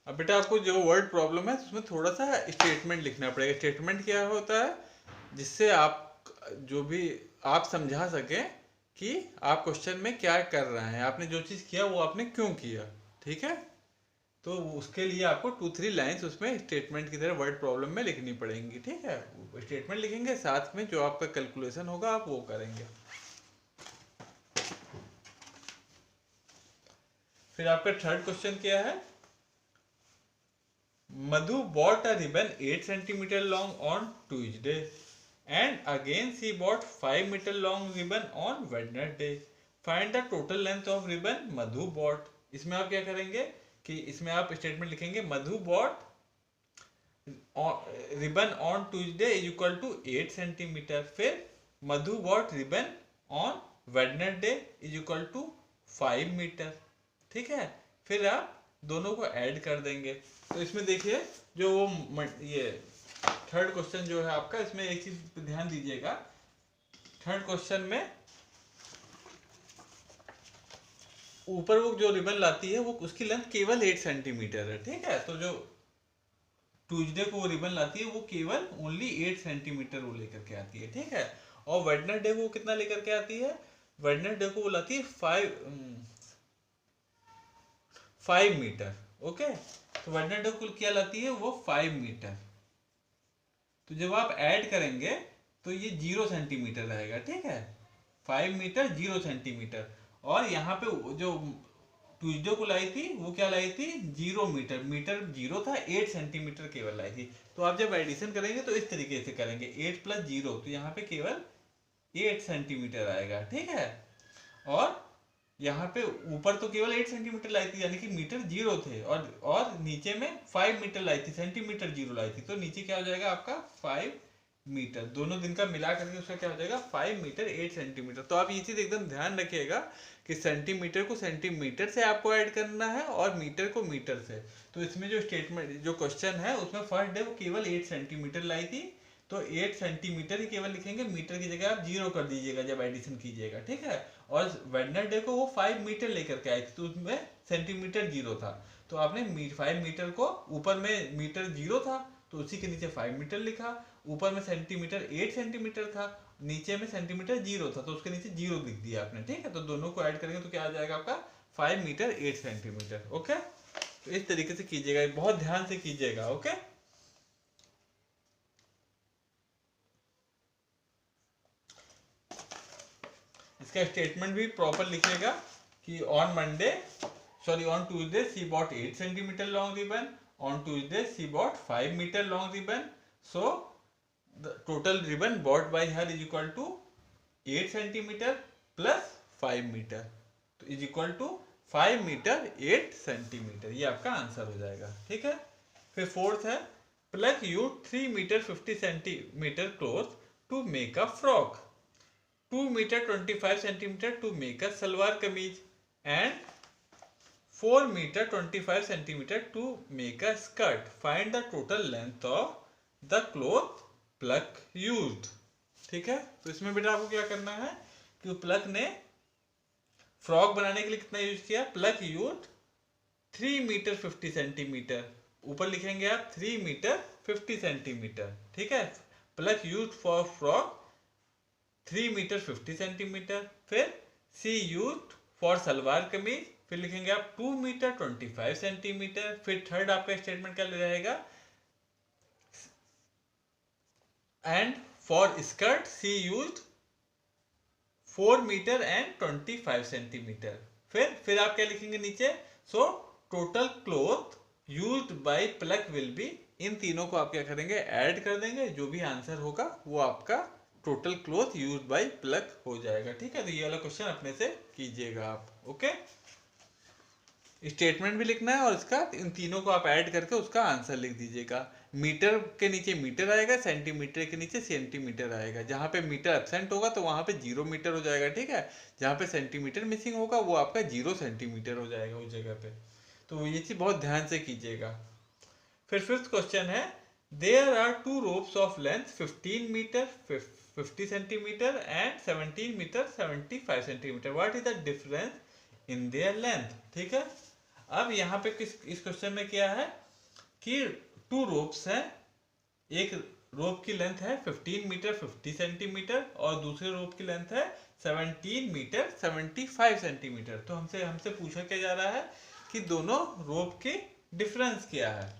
अब बेटा आपको जो वर्ड प्रॉब्लम है उसमें थोड़ा सा स्टेटमेंट लिखना पड़ेगा। स्टेटमेंट क्या होता है, जिससे आप जो भी आप समझा सके कि आप क्वेश्चन में क्या कर रहे हैं, आपने जो चीज़ किया वो आपने क्यों किया। ठीक है, तो उसके लिए आपको 2-3 लाइंस उसमें स्टेटमेंट की तरह वर्ड प्रॉब्लम में लिखनी पड़ेंगी। ठीक है, स्टेटमेंट लिखेंगे, साथ में जो आपका कैलकुलेशन होगा आप वो करेंगे। फिर आपका थर्ड क्वेश्चन क्या है, Madhu bought a ribbon 8 centimeter long on Tuesday, and again she bought 5 meter long ribbon on Wednesday. Find the total length of ribbon Madhu bought. इसमें आप क्या करेंगे कि इसमें आप स्टेटमेंट लिखेंगे Madhu bought ribbon on Tuesday = 8 centimeter। फिर Madhu bought ribbon on Wednesday = 5 meter। ठीक है, फिर आप दोनों को ऐड कर देंगे। तो इसमें देखिए जो वो ये थर्ड क्वेश्चन जो है आपका, इसमें एक चीज पे ध्यान दीजिएगा। थर्ड क्वेश्चन में ऊपर वो जो रिबन लाती है वो उसकी लेंथ केवल 8 सेंटीमीटर है। ठीक है, तो जो ट्यूजडे को वो रिबन लाती है वो केवल ओनली 8 सेंटीमीटर वो लेकर के आती है। ठीक है, और वेडनेसडे को कितना लेकर के आती है, वेडनेसडे को वो लाती है 5 मीटर। ओके, तो वेडनेसडे को क्या लाती है वो 5 मीटर। तो जब आप ऐड करेंगे तो ये 0 सेंटीमीटर रहेगा। ठीक है, 5 मीटर 0 सेंटीमीटर, और यहाँ पे जो ट्यूजडे को लाई थी वो क्या लाई थी 0 मीटर, मीटर 0 था, 8 सेंटीमीटर केवल लाई थी। तो आप जब एडिशन करेंगे तो इस तरीके से करेंगे 8 + 0, तो यहाँ पे केवल 8 सेंटीमीटर आएगा। ठीक है, और यहाँ पे ऊपर तो केवल 8 सेंटीमीटर लाई थी, यानी कि मीटर 0 थे, और नीचे में 5 मीटर लाई थी, सेंटीमीटर 0 लाई थी, तो नीचे क्या हो जाएगा आपका 5 मीटर। दोनों दिन का मिला करके उसका क्या हो जाएगा 5 मीटर 8 सेंटीमीटर। तो आप ये चीज एकदम ध्यान रखिएगा कि सेंटीमीटर को सेंटीमीटर से आपको ऐड करना है और मीटर को मीटर से। तो इसमें जो स्टेटमेंट जो क्वेश्चन है उसमें फर्स्ट डे वो केवल 8 सेंटीमीटर लाई थी, तो 8 सेंटीमीटर ही केवल लिखेंगे, मीटर की जगह आप 0 कर दीजिएगा जब एडिशन कीजिएगा। ठीक है, और वेडनेसडे को वो 5 मीटर लेकर के आई थी, तो उसमें सेंटीमीटर 0 था, तो आपने 5 मीटर को ऊपर में मीटर 0 था तो उसी के नीचे 5 मीटर लिखा, ऊपर में सेंटीमीटर 8 सेंटीमीटर था, नीचे में सेंटीमीटर 0 था, तो उसके नीचे 0 लिख दिया आपने। ठीक है, तो दोनों को ऐड करेंगे तो क्या आ जाएगा आपका 5 मीटर 8 सेंटीमीटर। ओके, तो इस तरीके से कीजिएगा, बहुत ध्यान से कीजिएगा। ओके, इसका स्टेटमेंट भी प्रॉपर लिखिएगा कि on Tuesday she bought 8 centimetre long ribbon, On Tuesday she bought 5 meter long ribbon, so the total ribbon bought by her is equal to 8 centimeter plus 5 metre, तो is equal to 5 metre 8 centimetre, ये आपका आंसर हो जाएगा। ठीक है, फिर फोर्थ है Palak use 3 metre 50 centimetre cloth to make a frock, 2 metre 25 centimetre to make a salwar kameez and 4 metre 25 centimetre to make a skirt, find the total length of the cloth Palak used. ठीक है, तो इसमें बेटा आपको क्या करना है कि प्लग ने फ्रॉक बनाने के लिए कितना यूज किया, प्लग यूज 3 मीटर 50 सेंटीमीटर, ऊपर लिखेंगे आप 3 मीटर 50 सेंटीमीटर। ठीक है, plug use for frock 3 metre 50 centimetre, फिर see use for salwar kameez, फिर लिखेंगे आप 2 मीटर 25 सेंटीमीटर, फिर थर्ड आपका स्टेटमेंट क्या रहेगा, and for skirt she use 4 metre and 25 centimetre, फिर आप क्या लिखेंगे नीचे, so total cloth used by Palak will be, इन तीनों को आप क्या करेंगे, ऐड कर देंगे, जो भी आंसर होगा वो आपका total cloth used by plug हो जाएगा। ठीक है, तो ये वाला क्वेश्चन अपने से कीजिएगा आप। ओके, स्टेटमेंट भी लिखना है और इसका इन तीनों को आप ऐड करके उसका आंसर लिख दीजिएगा। मीटर के नीचे मीटर आएगा, सेंटीमीटर के नीचे सेंटीमीटर आएगा, जहाँ पे मीटर एब्सेंट होगा तो वहाँ पे 0 मीटर हो जाएगा। ठीक है, जहाँ पे सेंटीमीटर मिसिंग होगा वो आपका 0 सेंटीमीटर हो जाएगा उस जगह पे, तो ये चीज बहुत ध्यान से कीजिएगा। फिर फिफ्थ क्वेश्चन है, there are 2 ropes of length 15 metre 50 centimetre and 17 metre 75 centimetre, what is the difference in their length. ठीक है, अब यहाँ पे इस क्वेश्चन में क्या है कि 2 रोप्स हैं, एक रोप की लेंथ है 15 मीटर 50 सेंटीमीटर और दूसरे रोप की लेंथ है 17 मीटर 75 सेंटीमीटर। तो हमसे पूछा क्या जा रहा है कि दोनों रोप के डिफरेंस क्या है।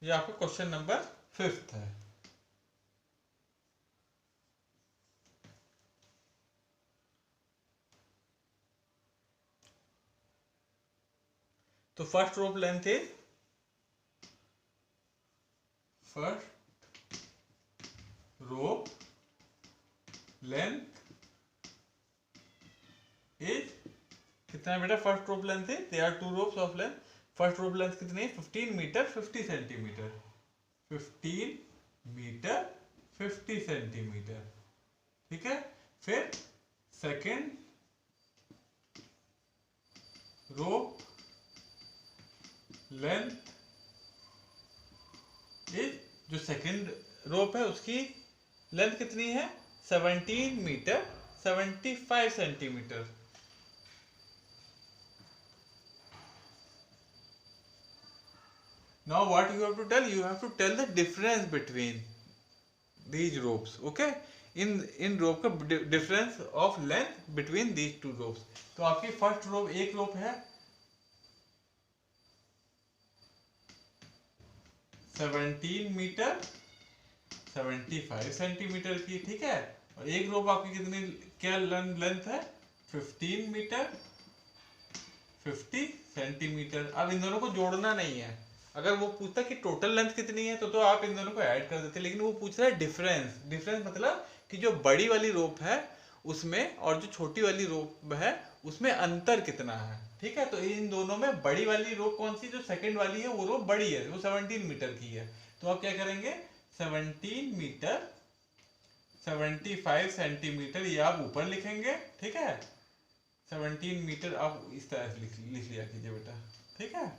ये आपका क्वेश्चन नंबर 5 है। तो first rope length is, first rope length is कितना है बेटा, first rope length is, there are 2 ropes of length, first rope length कितनी है 15 मीटर 50 सेंटीमीटर, 15 मीटर 50 सेंटीमीटर। ठीक है, फिर सेकेंड रोप लेंथ इज, जो सेकेंड रोप है उसकी लेंथ कितनी है 17 metre 75 centimetre. Now what you have to tell? You have to tell the difference between these ropes. Okay? in rope का difference of length between these 2 ropes. तो आपकी फर्स्ट रोप, एक रोप है 17 मीटर 75 सेंटीमीटर की, ठीक है, और एक रोप आपकी कितनी क्या लेंथ है 15 मीटर 50 सेंटीमीटर। अब इन दोनों को जोड़ना नहीं है, अगर वो पूछता कि टोटल लेंथ कितनी है तो आप इन दोनों को ऐड कर देते, लेकिन वो पूछ रहा है डिफरेंस। डिफरेंस मतलब कि जो बड़ी वाली रोप है उसमें और जो छोटी वाली रोप है उसमें अंतर कितना है। ठीक है, तो इन दोनों में बड़ी वाली रोप कौन सी, जो सेकंड वाली है वो रोप बड़ी है, वो 17 मीटर की है, तो आप क्या करेंगे 17 मीटर 75 सेंटीमीटर ये आप ऊपर लिखेंगे। ठीक है, 17 मीटर आप इस तरह से लिख लिया कीजिए बेटा। ठीक है,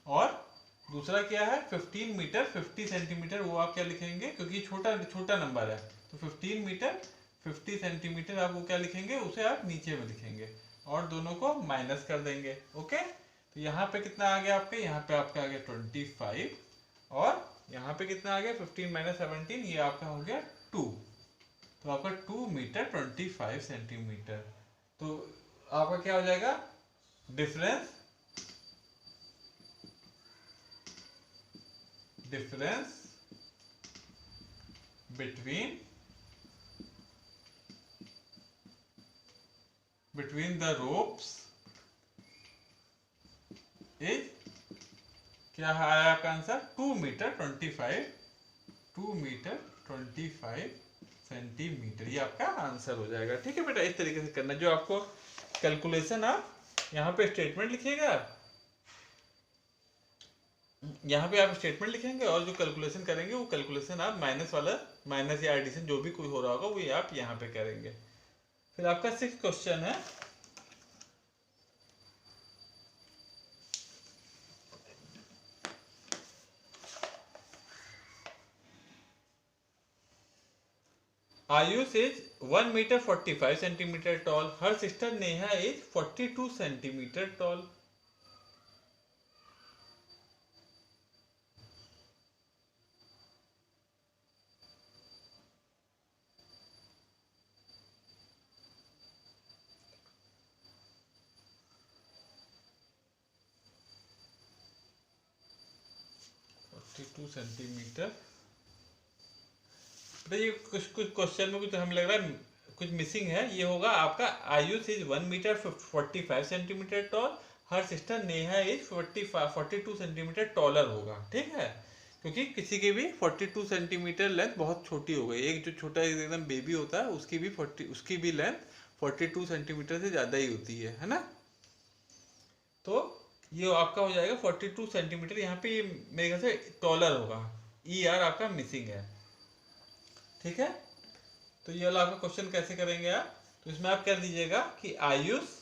और दूसरा क्या है 15 मीटर 50 सेंटीमीटर, वो आप क्या लिखेंगे क्योंकि छोटा नंबर है, तो 15 मीटर 50 सेंटीमीटर आप वो क्या लिखेंगे, उसे आप नीचे में लिखेंगे और दोनों को माइनस कर देंगे। ओके, तो यहाँ पे कितना आ गया आपके, यहाँ पे आपका आ गया 25 और यहाँ पे कितना आ गया 15 माइनस 17, ये आपका हो गया 2। तो आपका 2 मीटर 25 सेंटीमीटर। तो आपका क्या हो जाएगा, difference difference between the ropes is, क्या आया आपका आंसर, 2 मीटर 25 सेंटीमीटर। ये आपका आंसर हो जाएगा। ठीक है बेटा, इस तरीके से करना। जो आपको कैलकुलेशन, आप यहाँ पे स्टेटमेंट लिखिएगा, यहाँ पे आप स्टेटमेंट लिखेंगे और जो कैलकुलेशन करेंगे वो कैलकुलेशन आप माइनस वाला, माइनस या एडिशन जो भी कोई हो रहा होगा वो ये आप यहाँ पे करेंगे। फिर आपका 6th क्वेश्चन है, Ayush is 1 metre 45 centimetre tall, her sister Neha is 42 centimetre tall. Two centimetre. ये कुछ कुछ क्वेश्चन में कुछ हमें लग रहा है कुछ मिसिंग है। ये होगा आपका, Ayush is 1 metre 45 centimetre tall, her sister Neha is 42 centimetre taller होगा। ठीक है, क्योंकि किसी की भी 42 सेंटीमीटर लेंथ बहुत छोटी हो गई। एक जो छोटा एकदम बेबी होता है उसकी भी लेंथ 42 सेंटीमीटर से ज़्यादा ही होती है ना। तो ये आपका हो जाएगा 42 सेंटीमीटर। यहाँ पे मेरे ख्याल से टॉलर होगा, ई आर आपका मिसिंग है। ठीक है, तो ये वाला आपका क्वेश्चन कैसे करेंगे आप, तो इसमें आप कर दीजिएगा कि आयुष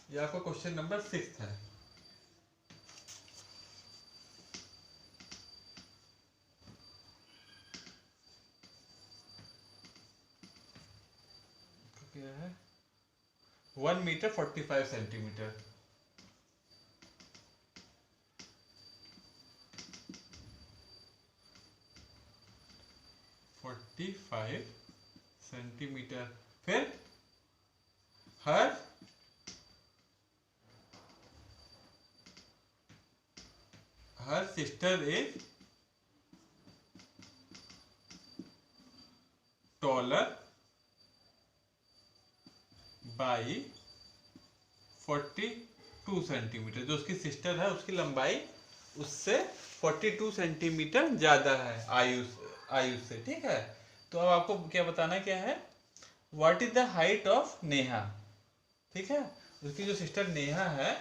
ये आपका क्वेश्चन नंबर 6 है। क्या है, 1 मीटर 45 सेंटीमीटर। फिर her sister is taller by 42 centimetre. जो उसकी सिस्टर है उसकी लंबाई उससे 42 सेंटीमीटर ज्यादा है आयुष से। ठीक है, तो अब आपको क्या बताना क्या है, what is the height of Neha. ठीक है, उसकी जो सिस्टर नेहा है,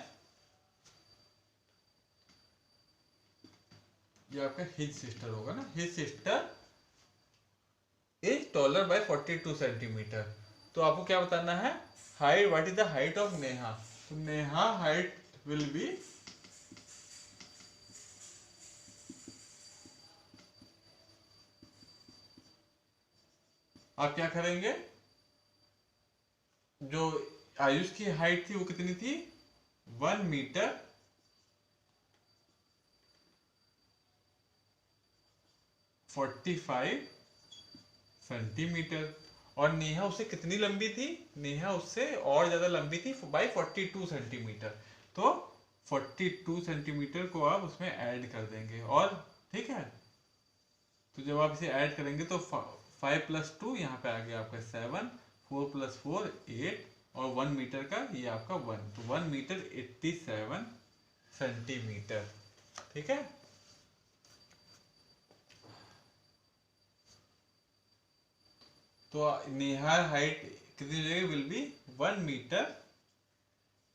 ये आपका हिज सिस्टर होगा ना, his sister is taller by 42 centimetre. तो आपको क्या बताना है, height, what is the height of Neha. तो नेहा हाइट विल बी आप क्या करेंगे, जो आयुष की हाइट थी वो कितनी थी, 1 मीटर 45 सेंटीमीटर। और नेहा उससे कितनी लंबी थी, नेहा उससे और ज्यादा लंबी थी बाई 42 सेंटीमीटर। तो 42 सेंटीमीटर को आप उसमें ऐड कर देंगे। और ठीक है, तो जब आप इसे ऐड करेंगे तो 5 + 2 यहाँ पे आ गया आपका 7, 4 + 4 8, और 1 मीटर का ये आपका 1, तो 1 मीटर 87 सेंटीमीटर। ठीक है, तो नेहा हाइट कितनी हो जाएगी, विल बी 1 मीटर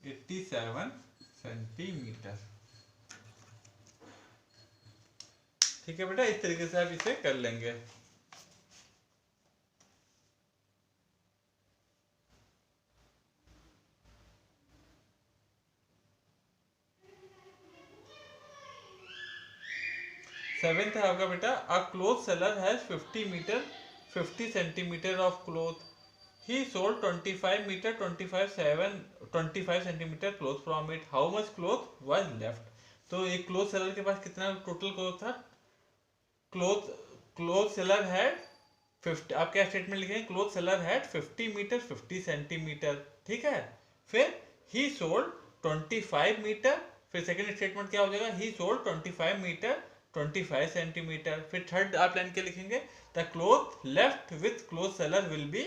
87 सेंटीमीटर। ठीक है बेटा, इस तरीके से आप इसे कर लेंगे। सेवेंथ है आपका बेटा, a cloth seller has 50 centimetre of cloth, he sold 25 meter 25 centimeter cloth from it. How much cloth was left? तो एक क्लोथ सेलर के पास कितना टोटल क्लोथ था? क्लोथ क्लोथ सेलर हैड 50, आप क्या स्टेटमेंट लिखेंगे? Cloth seller had 50 metre 50 centimetre, ठीक है। फिर ही सोल्ड 25 मीटर, फिर सेकंड स्टेटमेंट क्या हो जाएगा? He sold 25 metre 25 centimetre. फिर थर्ड आप लाइन क्या लिखेंगे? The cloth left with cloth seller will be,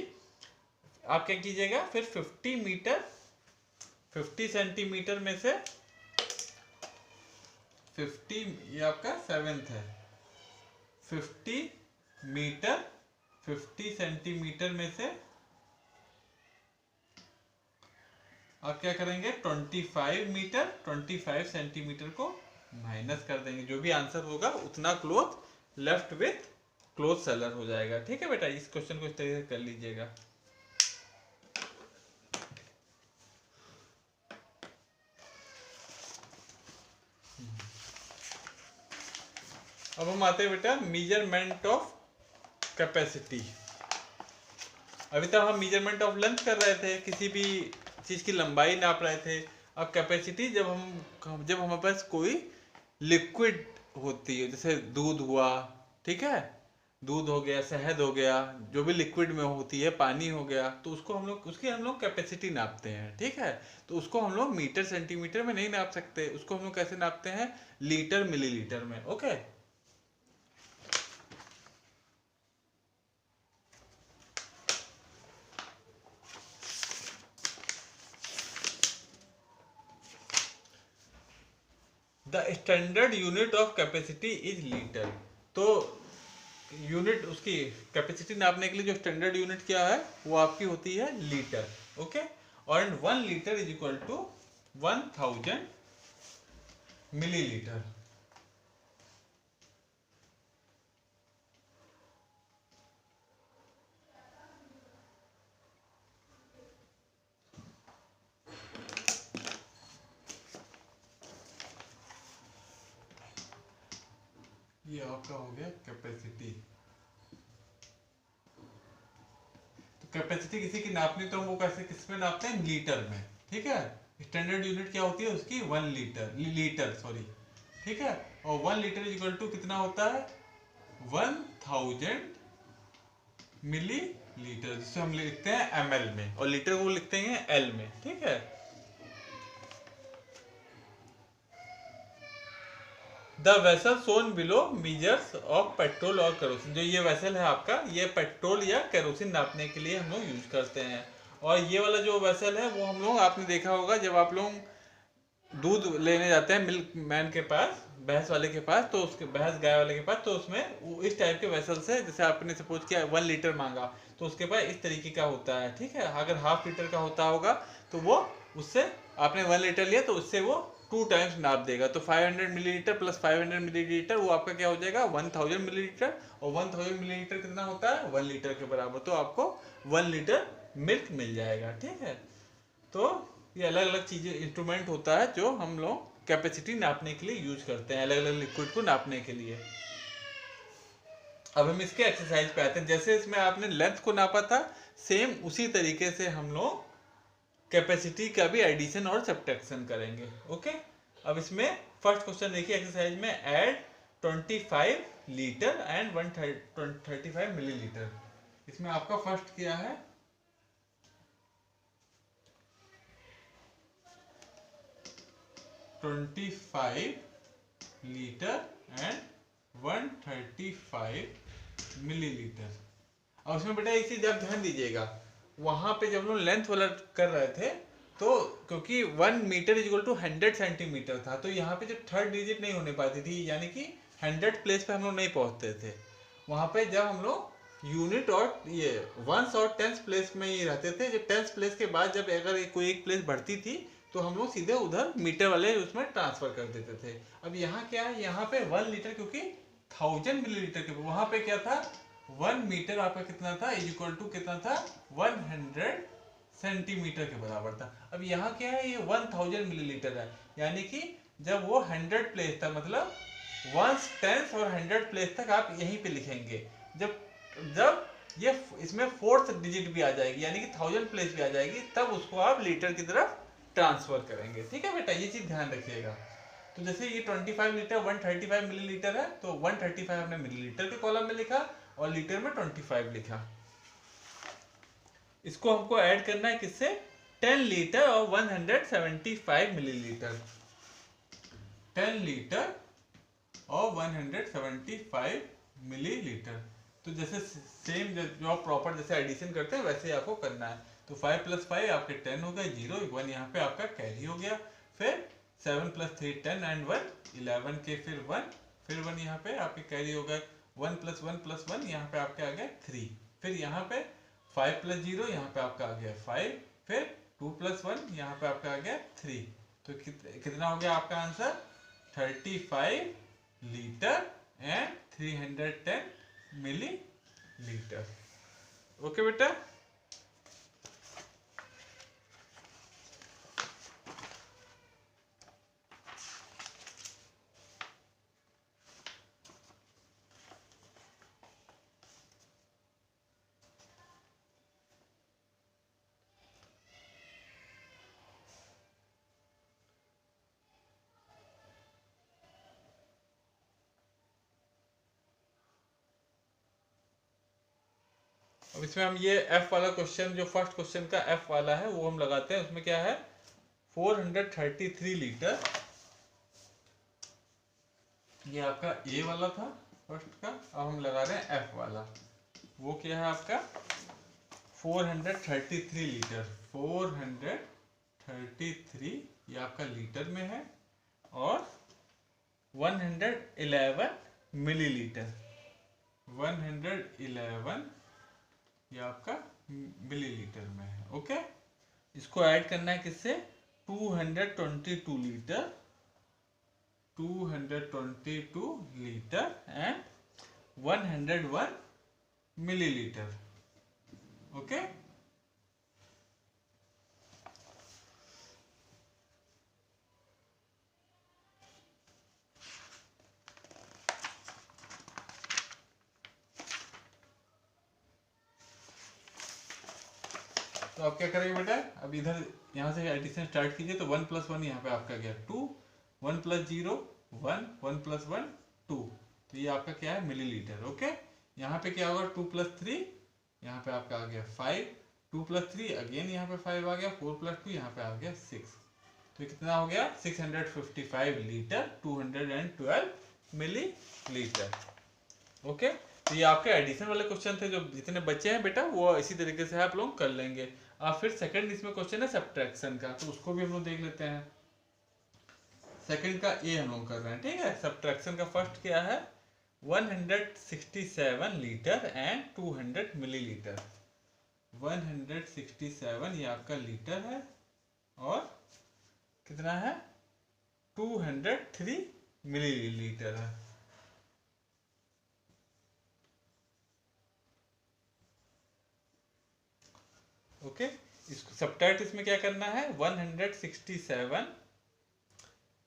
आप क्या कीजिएगा फिर 50 मीटर 50 सेंटीमीटर में से 50, ये आपका सेवेंथ है, 50 मीटर 50 सेंटीमीटर में से आप क्या करेंगे? 25 मीटर 25 सेंटीमीटर को माइनस कर देंगे। जो भी आंसर होगा उतना cloth left with cloth seller हो जाएगा। ठीक है बेटा, इस क्वेश्चन को इस तरीके से कर लीजिएगा। अब हम आते हैं बेटा मेजरमेंट ऑफ कैपेसिटी। अभी तक हम मेजरमेंट ऑफ लेंथ कर रहे थे, किसी भी चीज की लंबाई नाप रहे थे। अब कैपेसिटी, जब हमारे पास कोई लिक्विड होती है, जैसे दूध हुआ, ठीक है, दूध हो गया, शहद हो गया, जो भी लिक्विड में होती है, पानी हो गया, तो उसको हम लोग कैपेसिटी नापते हैं। ठीक है, तो उसको हम लोग मीटर सेंटीमीटर में नहीं नाप सकते, उसको हम लोग कैसे नापते हैं? लीटर मिलीलीटर में। Okay, the standard unit of capacity is litre. तो यूनिट, उसकी कैपेसिटी नापने के लिए जो स्टैंडर्ड यूनिट क्या है, वो आपकी होती है लीटर। ओके, और 1 litre is equal to 1000 millilitre. ये आपका हो गया कैपेसिटी। तो कैपेसिटी किसी की नापनी तो हम वो कैसे, किस में नापते हैं? लीटर में। ठीक है, स्टैंडर्ड यूनिट क्या होती है उसकी? 1 लीटर सॉरी। ठीक है, और 1 लीटर इक्वल टू कितना होता है? 1000 मिली लीटर, जिसे हम लिखते हैं ml में, और लीटर को लिखते हैं L में। ठीक है, the vessel Son below measures of petrol और केरोसिन। जो ये वेसल है आपका, ये पेट्रोल या केरोसिन नापने के लिए हम लोग यूज करते हैं। और ये वाला जो वेसल है वो हम लोग, आपने देखा होगा जब आप लोग दूध लेने जाते हैं मिल्क मैन के पास, भैंस वाले के पास, तो उसके भैंस गाय वाले के पास, तो उसमें इस टाइप के वेसल से, जैसे आपने सपोज किया 1 लीटर मांगा, तो उसके पास इस तरीके का होता है। ठीक है, अगर हाफ लीटर का होता होगा तो वो उससे, आपने 1 लीटर लिया तो उससे वो 2 टाइम्स नाप देगा। तो 500 मिलीलीटर प्लस 500 मिलीलीटर, वो आपका क्या हो जाएगा? 1000 मिलीलीटर। और 1000 मिलीलीटर कितना होता है? 1 लीटर के बराबर। तो आपको 1 लीटर मिल्क मिल जाएगा। ठीक है, तो ये अलग अलग चीजें, इंस्ट्रूमेंट होता है जो हम लोग कैपेसिटी नापने के लिए यूज करते हैं, अलग अलग लिक्विड को नापने के लिए। अब हम इसके एक्सरसाइज पे आते हैं। जैसे इसमें आपने लेंथ को नापा था, सेम उसी तरीके से हम लोग कैपेसिटी का भी एडिशन और सब्ट्रैक्शन करेंगे। ओके, अब इसमें फर्स्ट क्वेश्चन देखिए एक्सरसाइज में, ऐड 25 लीटर एंड 135 मिलीलीटर। इसमें आपका फर्स्ट क्या है? 25 लीटर एंड 135 मिलीलीटर। अब उसमें बेटा एक चीज आप ध्यान दीजिएगा, वहां पे जब लोग लेंथ वाला कर रहे थे, तो क्योंकि 1 metre is equal to 100 centimetre था, तो यहाँ पे जो थर्ड डिजिट नहीं होने पाती थी, यानी कि 100 प्लेस पे हम लोग नहीं पहुंचते थे। वहां पे जब हम लोग यूनिट और ये वंस और टेंस प्लेस में ही रहते थे, जो टेंस प्लेस के बाद जब अगर कोई एक प्लेस बढ़ती थी तो हम लोग सीधे उधर मीटर वाले उसमें ट्रांसफर कर देते थे। अब यहाँ क्या है? यहाँ पे 1 लीटर, क्योंकि 1000 मिलीलीटर के, वहां पे क्या था? 1 मीटर आपका कितना था? इज इक्वल टू कितना था? 100 सेंटीमीटर के बराबर था। अब यहाँ क्या है? ये 1000 मिलीलीटर है, यानी कि जब वो 100 प्लेस था, मतलब 1 टेंस और 100 प्लेस तक आप यहीं पे लिखेंगे। जब ये इसमें फोर्थ डिजिट भी आ जाएगी, यानी कि 1000 प्लेस भी आ जाएगी, तब उसको आप लीटर की तरफ ट्रांसफर करेंगे। ठीक है बेटा, ये चीज ध्यान रखिएगा। तो जैसे ये 25 लीटर 135 मिलीलीटर है, तो 135 हमने मिलीलीटर के कॉलम में लिखा और लीटर में 25 लिखा। इसको हमको ऐड करना है किससे, 10 लीटर और 175 मिलीलीटर। 10 लीटर और 175 मिलीलीटर। तो जैसे सेम जो आप प्रॉपर जैसे एडिशन करते हैं वैसे ही आपको करना है। तो 5 + 5 आपके 10 हो गए, 0 1 यहाँ पे आपका कैरी हो गया। फिर 7 + 3 10 एंड 1 11 के फिर 1 यहाँ पे आपके कैरी हो गए। 1 + 1 + 1 यहाँ पे आपके आ गया 3। फिर यहाँ पे 5 + 0 यहाँ पे आपका आ गया 5। फिर 2 + 1 यहाँ पे आपका आ गया 3। तो कितना हो गया आपका answer, 35 litre and 310 millilitre. Okay बेटा। अब इसमें हम ये F वाला क्वेश्चन, जो फर्स्ट क्वेश्चन का F वाला है वो हम लगाते हैं। उसमें क्या है, 433 लीटर, ये आपका A वाला था फर्स्ट का। अब हम लगा रहे हैं F वाला। वो क्या है आपका 433 लीटर, 433 ये आपका लीटर में है, और 111 मिलीलीटर, 111 ये आपका मिलीलीटर में है। ओके, इसको ऐड करना है किससे, 222 litre, 222 litre and 101 millilitre. Okay, तो आप क्या करेंगे बेटा, अब इधर यहाँ से एडिशन स्टार्ट कीजिए। तो 1 + 1 यहाँ पे आपका गया 2, 1 + 0 1, 1 + 1 2। तो ये आपका क्या है, मिलीलीटर। ओके, यहाँ पे क्या होगा, 2 + 3 यहाँ पे आपका आ गया 5, 2 + 3 अगेन यहाँ पे 5 आ गया, 4 + 2 यहाँ पे आ गया 6। तो ये कितना हो गया, 655 लीटर, 212 मिलीलीटर। ओके, तो ये आपके एडिशन वाले क्वेश्चन थे। जो जितने बच्चे हैं बेटा वो इसी तरीके से आप लोग कर लेंगे। अब फिर सेकंड इसमें क्वेश्चन है सब्ट्रैक्शन का, तो उसको भी हम लोग देख लेते हैं। सेकंड का ए हम लोग कर रहे हैं, ठीक है। सब्ट्रैक्शन का फर्स्ट क्या है, 167 लीटर एंड 200 मिलीलीटर। 167 ये आपका लीटर है, और कितना है, 203 मिलीलीटर है। ओके, इसको सब्ट्रैक्ट इसमें क्या करना है, 167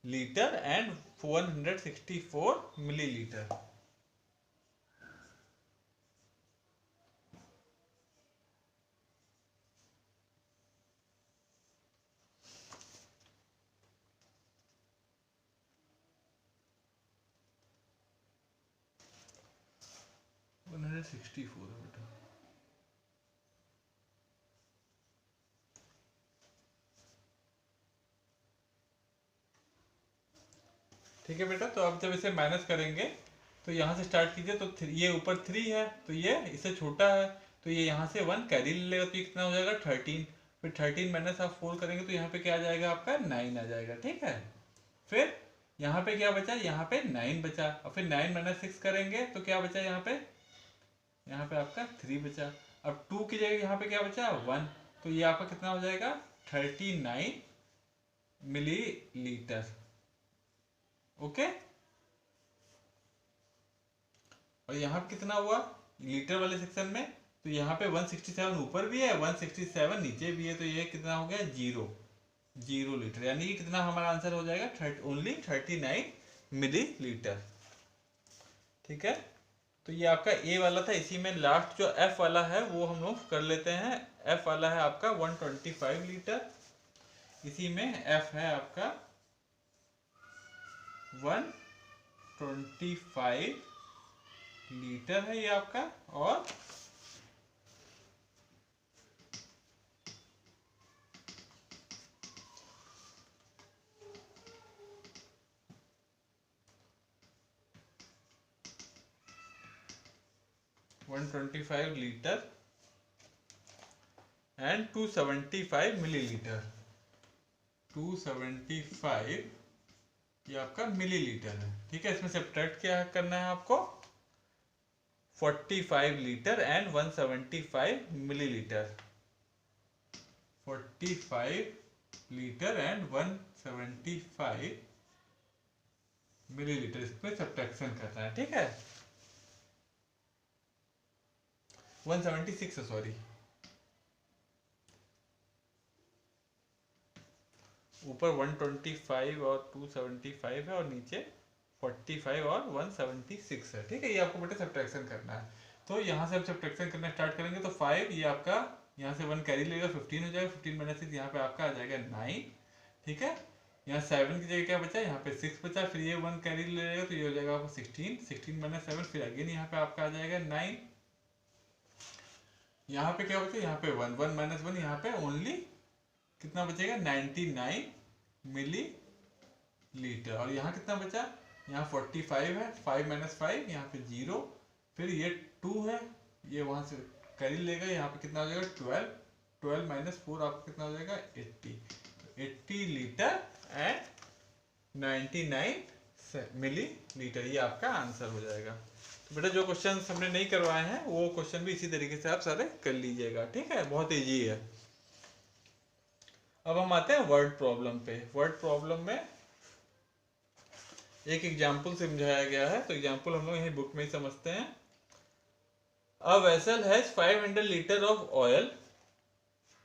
लीटर एंड 164 मिलीलीटर। वन 164 है बेटा। ठीक है बेटा, तो अब जब इसे माइनस करेंगे तो यहाँ से स्टार्ट कीजिए। तो ये ऊपर 3 है, तो ये इससे छोटा है, तो ये यहाँ से 1 कैरी ले लेगा, तो ये कितना हो जाएगा 13। फिर 13 माइनस आप 4 करेंगे तो यहाँ पे क्या आ जाएगा आपका 9 आ जाएगा। ठीक है, फिर यहाँ पे क्या बचा, यहाँ पे 9 बचा, और फिर 9 - 6 करेंगे तो क्या बचा, यहाँ पे आपका 3 बचा। अब 2 की जगह यहाँ पे क्या बचा 1, तो ये आपका कितना हो जाएगा 39 मिलीलीटर। ओके, और यहाँ पे कितना हुआ लीटर वाले सेक्शन में, तो यहाँ पे 167 ऊपर भी है, 167 नीचे भी है, तो ये कितना हो गया 0 लीटर। यानी कि कितना हमारा आंसर हो जाएगा ओनली 39 मिलीलीटर। ठीक है, तो ये आपका ए वाला था, इसी में लास्ट जो एफ वाला है वो हम लोग कर लेते हैं। एफ वाला है आपका 125 लीटर, इसी में एफ है आपका 125 लीटर है ये आपका। और 125 लीटर एंड 275 मिलीलीटर। 275 ये आपका मिलीलीटर है, ठीक है। इसमें सब्ट्रैक्ट क्या करना है आपको, 45 litre and 175 millilitre. 45 litre and 175 millilitre, इसमें सब्ट्रैक्शन करना है, ठीक है। 176 सॉरी, ऊपर 125 और 275 है और नीचे 45 और 176 है, ठीक है। ये आपको बेटा सब्ट्रैक्शन करना है। तो यहाँ से हम सब्ट्रैक्शन करना स्टार्ट करेंगे तो 5 ये आपका यहाँ से 1 कैरी लेगा, 15 हो जाएगा। 15 माइनस 6 यहाँ पे आपका आ जाएगा 9, ठीक है। यहाँ 7 की जगह क्या बचा, यहाँ पे 6 बचा, फिर ये 1 कैरी लेगा तो ये हो जाएगा आपको 16। 16 माइनस 7 फिर अगेन यहाँ पे आपका आ जाएगा 9। यहाँ पे क्या बचा, यहाँ पे 1, 1 माइनस 1 यहाँ पे ओनली कितना बचेगा 99 मिली लीटर। और यहाँ कितना बचा, यहाँ 45 है, 5 माइनस 5 यहाँ पे 0, फिर ये 2 है, ये वहां से कैरी लेगा, यहाँ पे कितना हो जाएगा 12। 12 माइनस 4 आपको कितना हो जाएगा 80 लीटर एंड 99 मिली लीटर, ये आपका आंसर हो जाएगा। तो बेटा जो क्वेश्चन हमने नहीं करवाए हैं वो क्वेश्चन भी इसी तरीके से आप सारे कर लीजिएगा, ठीक है, बहुत ईजी है। अब हम आते हैं वर्ड प्रॉब्लम पे। वर्ड प्रॉब्लम में एक एग्जाम्पल समझाया गया है, तो एग्जाम्पल हम लोग यही बुक में ही समझते हैं। A vessel has 500 litre of oil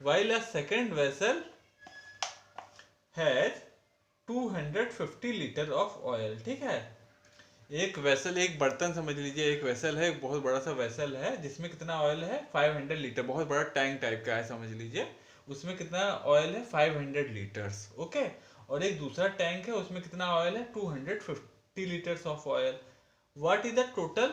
while a second vessel has 250 litre of oil, ठीक है। एक वेसल, एक बर्तन समझ लीजिए, एक वेसल है, एक बहुत बड़ा सा वेसल है जिसमें कितना ऑयल है 500 लीटर, बहुत बड़ा टैंक टाइप का है समझ लीजिए। उसमें कितना ऑयल है 500 लीटर्स, ओके। और एक दूसरा टैंक है उसमें कितना ऑयल है 250 litres of oil. What is the total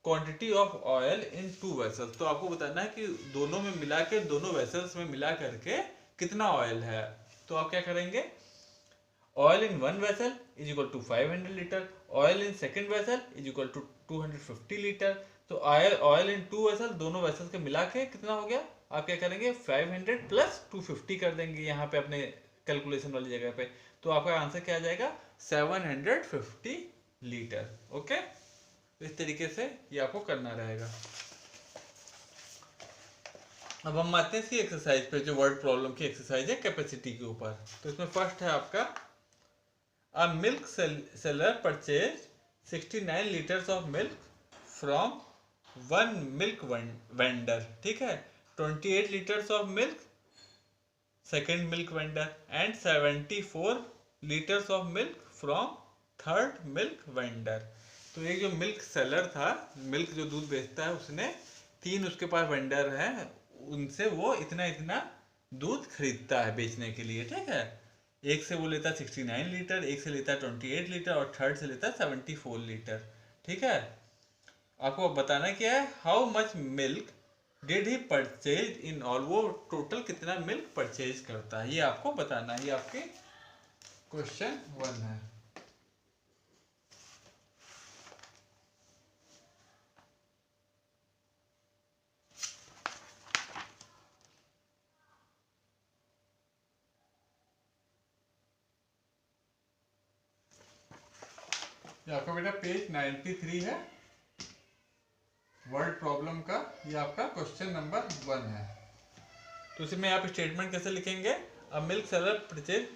quantity of oil in two vessels. तो आपको बताना है कि दोनों में मिला के, दोनों वेसल्स में मिला करके कितना ऑयल है। तो आप क्या करेंगे, oil in one vessel is equal to 500 liter, oil in second vessel is equal to 250 litre. तो ऑयल इन टू वेसल, दोनों वेसल के मिला के कितना हो गया, आप क्या करेंगे 500 प्लस 250 कर देंगे यहाँ पे अपने कैलकुलेशन वाली जगह पे। तो आपका आंसर क्या आ जाएगा 750 लीटर, ओके। इस तरीके से ये आपको करना रहेगा। अब हम आते हैं इसी एक्सरसाइज पे, जो वर्ड प्रॉब्लम की एक्सरसाइज है कैपेसिटी के ऊपर। तो इसमें फर्स्ट है आपका A milk seller purchased 69 liters of milk from one milk vendor, ठीक है। 28 liters of milk second milk vendor and 74 liters of milk from third milk vendor। तो ये जो मिल्क सेलर था, मिल्क जो दूध बेचता है, उसने 3 उसके पास वेंडर हैं, उनसे वो इतना इतना दूध खरीदता है बेचने के लिए, ठीक है। एक से वो लेता है 69 लीटर, एक से लेता है 28 लीटर और थर्ड से लेता है 74 लीटर, ठीक है। आपको बताना क्या है, how much milk did he purchase in all, वो टोटल कितना मिल्क परचेज करता है, ये आपको बताना है। ये आपके क्वेश्चन 1 है। ये आपका बेटा पेज 93 है वर्ड प्रॉब्लम का, ये आपका क्वेश्चन नंबर 1 है। तो इसमें आप स्टेटमेंट कैसे लिखेंगे, a milk seller purchase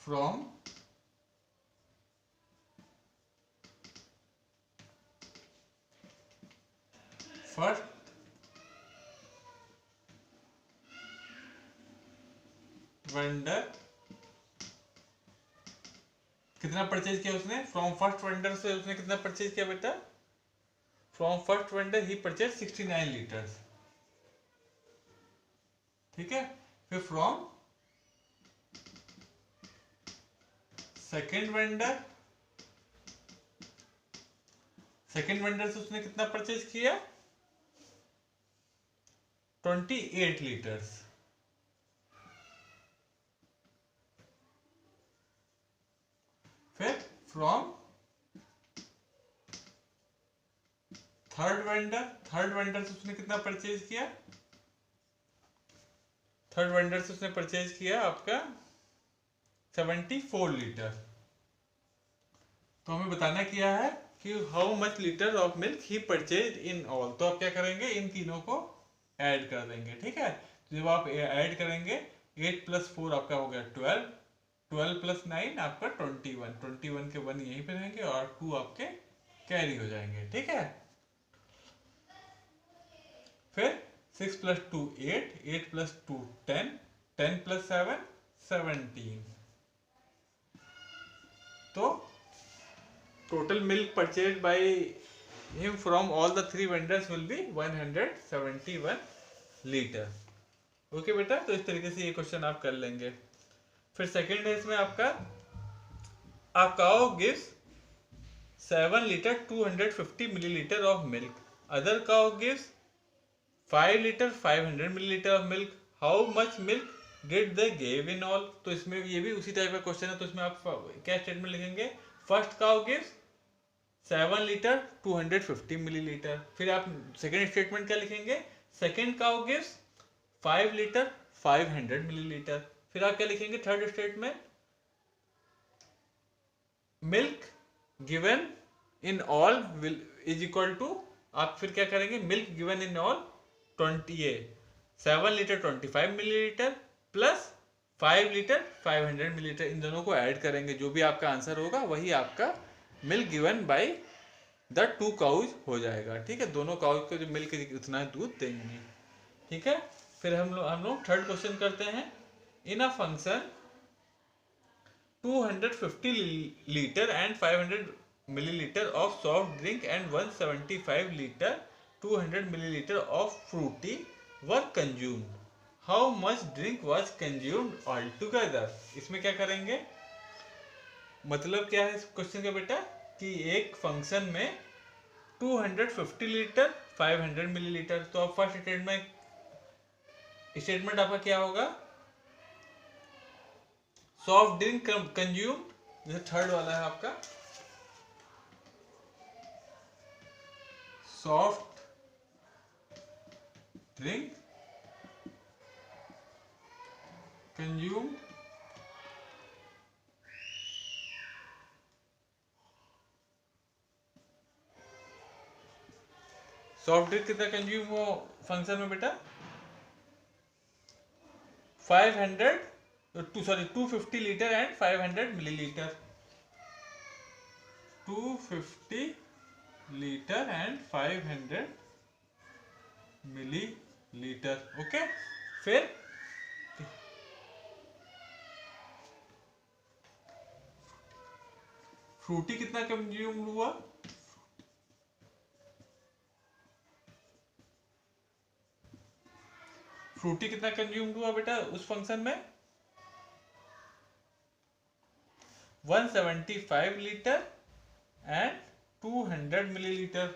from first vendor कितना परचेज किया उसने? फ्रॉम फर्स्ट वेंडर से उसने कितना परचेज किया बेटा? From first vendor he purchase 69 litres, ठीक है। फिर from second vendor, second vendor से उसने कितना परचेज किया? 28 लीटर्स। फिर from third vendor, third vendor से उसने कितना परचेज किया? थर्ड वेंडर से उसने परचेज किया आपका 74 लीटर। तो हमें बताना क्या है कि how much litre of milk he purchase in all. तो आप क्या करेंगे, इन तीनों को ऐड कर देंगे, ठीक है। तो जब आप ऐड करेंगे 8 + 4 आपका हो गया 12, 12 + 9 आपका 21, 21 के 1 यहीं पे रहेंगे और 2 आपके कैरी हो जाएंगे, ठीक है। फिर 6 + 2 8, 8 + 2 10, 10 + 7 17। तो total milk purchased by him from all the 3 vendors will be 171 litre. Okay बेटा, तो इस तरीके से ये क्वेश्चन आप कर लेंगे। फिर सेकंड है इसमें आपका a cow gives 7 liter 250 milliliter of milk, other cow gives 5 liter 500 milliliter of milk, how much milk did they give in all। तो इसमें ये भी उसी टाइप का क्वेश्चन है। तो इसमें आप क्या स्टेटमेंट लिखेंगे? First cow gives 7 litre 250 millilitre. फिर आप सेकेंड स्टेटमेंट क्या लिखेंगे? Second cow gives 5 litre 500 millilitre. फिर आप क्या लिखेंगे third statement? Milk given in all will is equal to, आप फिर क्या करेंगे? Milk given in all 7 litre 25 millilitre plus 5 litre 500 millilitre, इन दोनों को ऐड करेंगे। जो भी आपका आंसर होगा वही आपका milk given by the 2 cows हो जाएगा, ठीक है। दोनों काउज को जो मिल्क उतना दूध देंगे, ठीक है। फिर हम लोग थर्ड क्वेश्चन करते हैं। In a function 250 litre and 500 millilitre of soft drink and 175 litre 200 millilitre of Frooti were consumed, how much drink was consumed all together. इसमें क्या करेंगे? मतलब क्या है इस क्वेश्चन का बेटा कि एक फंक्शन में 250 लीटर 500 मिलीलीटर। तो आप फर्स्ट स्टेटमेंट आपका क्या होगा? सॉफ्ट ड्रिंक कंज्यूम, जैसे थर्ड वाला है आपका soft drink consume soft drink कितना कंज्यूम हो फंक्शन में बेटा? 250 litre and 500 millilitre. 250 litre and 500 millilitre, okay. फिर फ्रूटी कितना कंज्यूम हुआ? फ्रूटी कितना कंज्यूम हुआ बेटा उस फंक्शन में? 175 लीटर एंड 200 मिलीलीटर।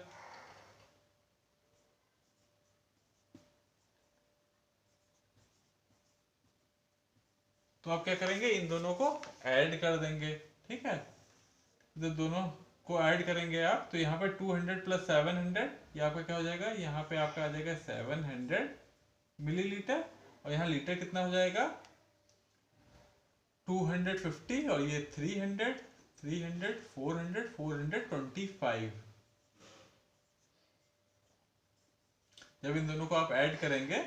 तो आप क्या करेंगे? इन दोनों को ऐड कर देंगे, ठीक है। तो दोनों को ऐड करेंगे आप, तो यहाँ पे 200 + 700 ये आपका क्या हो जाएगा? यहाँ पे आपका आ जाएगा 700 मिलीलीटर, और यहाँ लीटर कितना हो जाएगा? 250, और ये 300 300 400 425। जब इन दोनों को आप ऐड करेंगे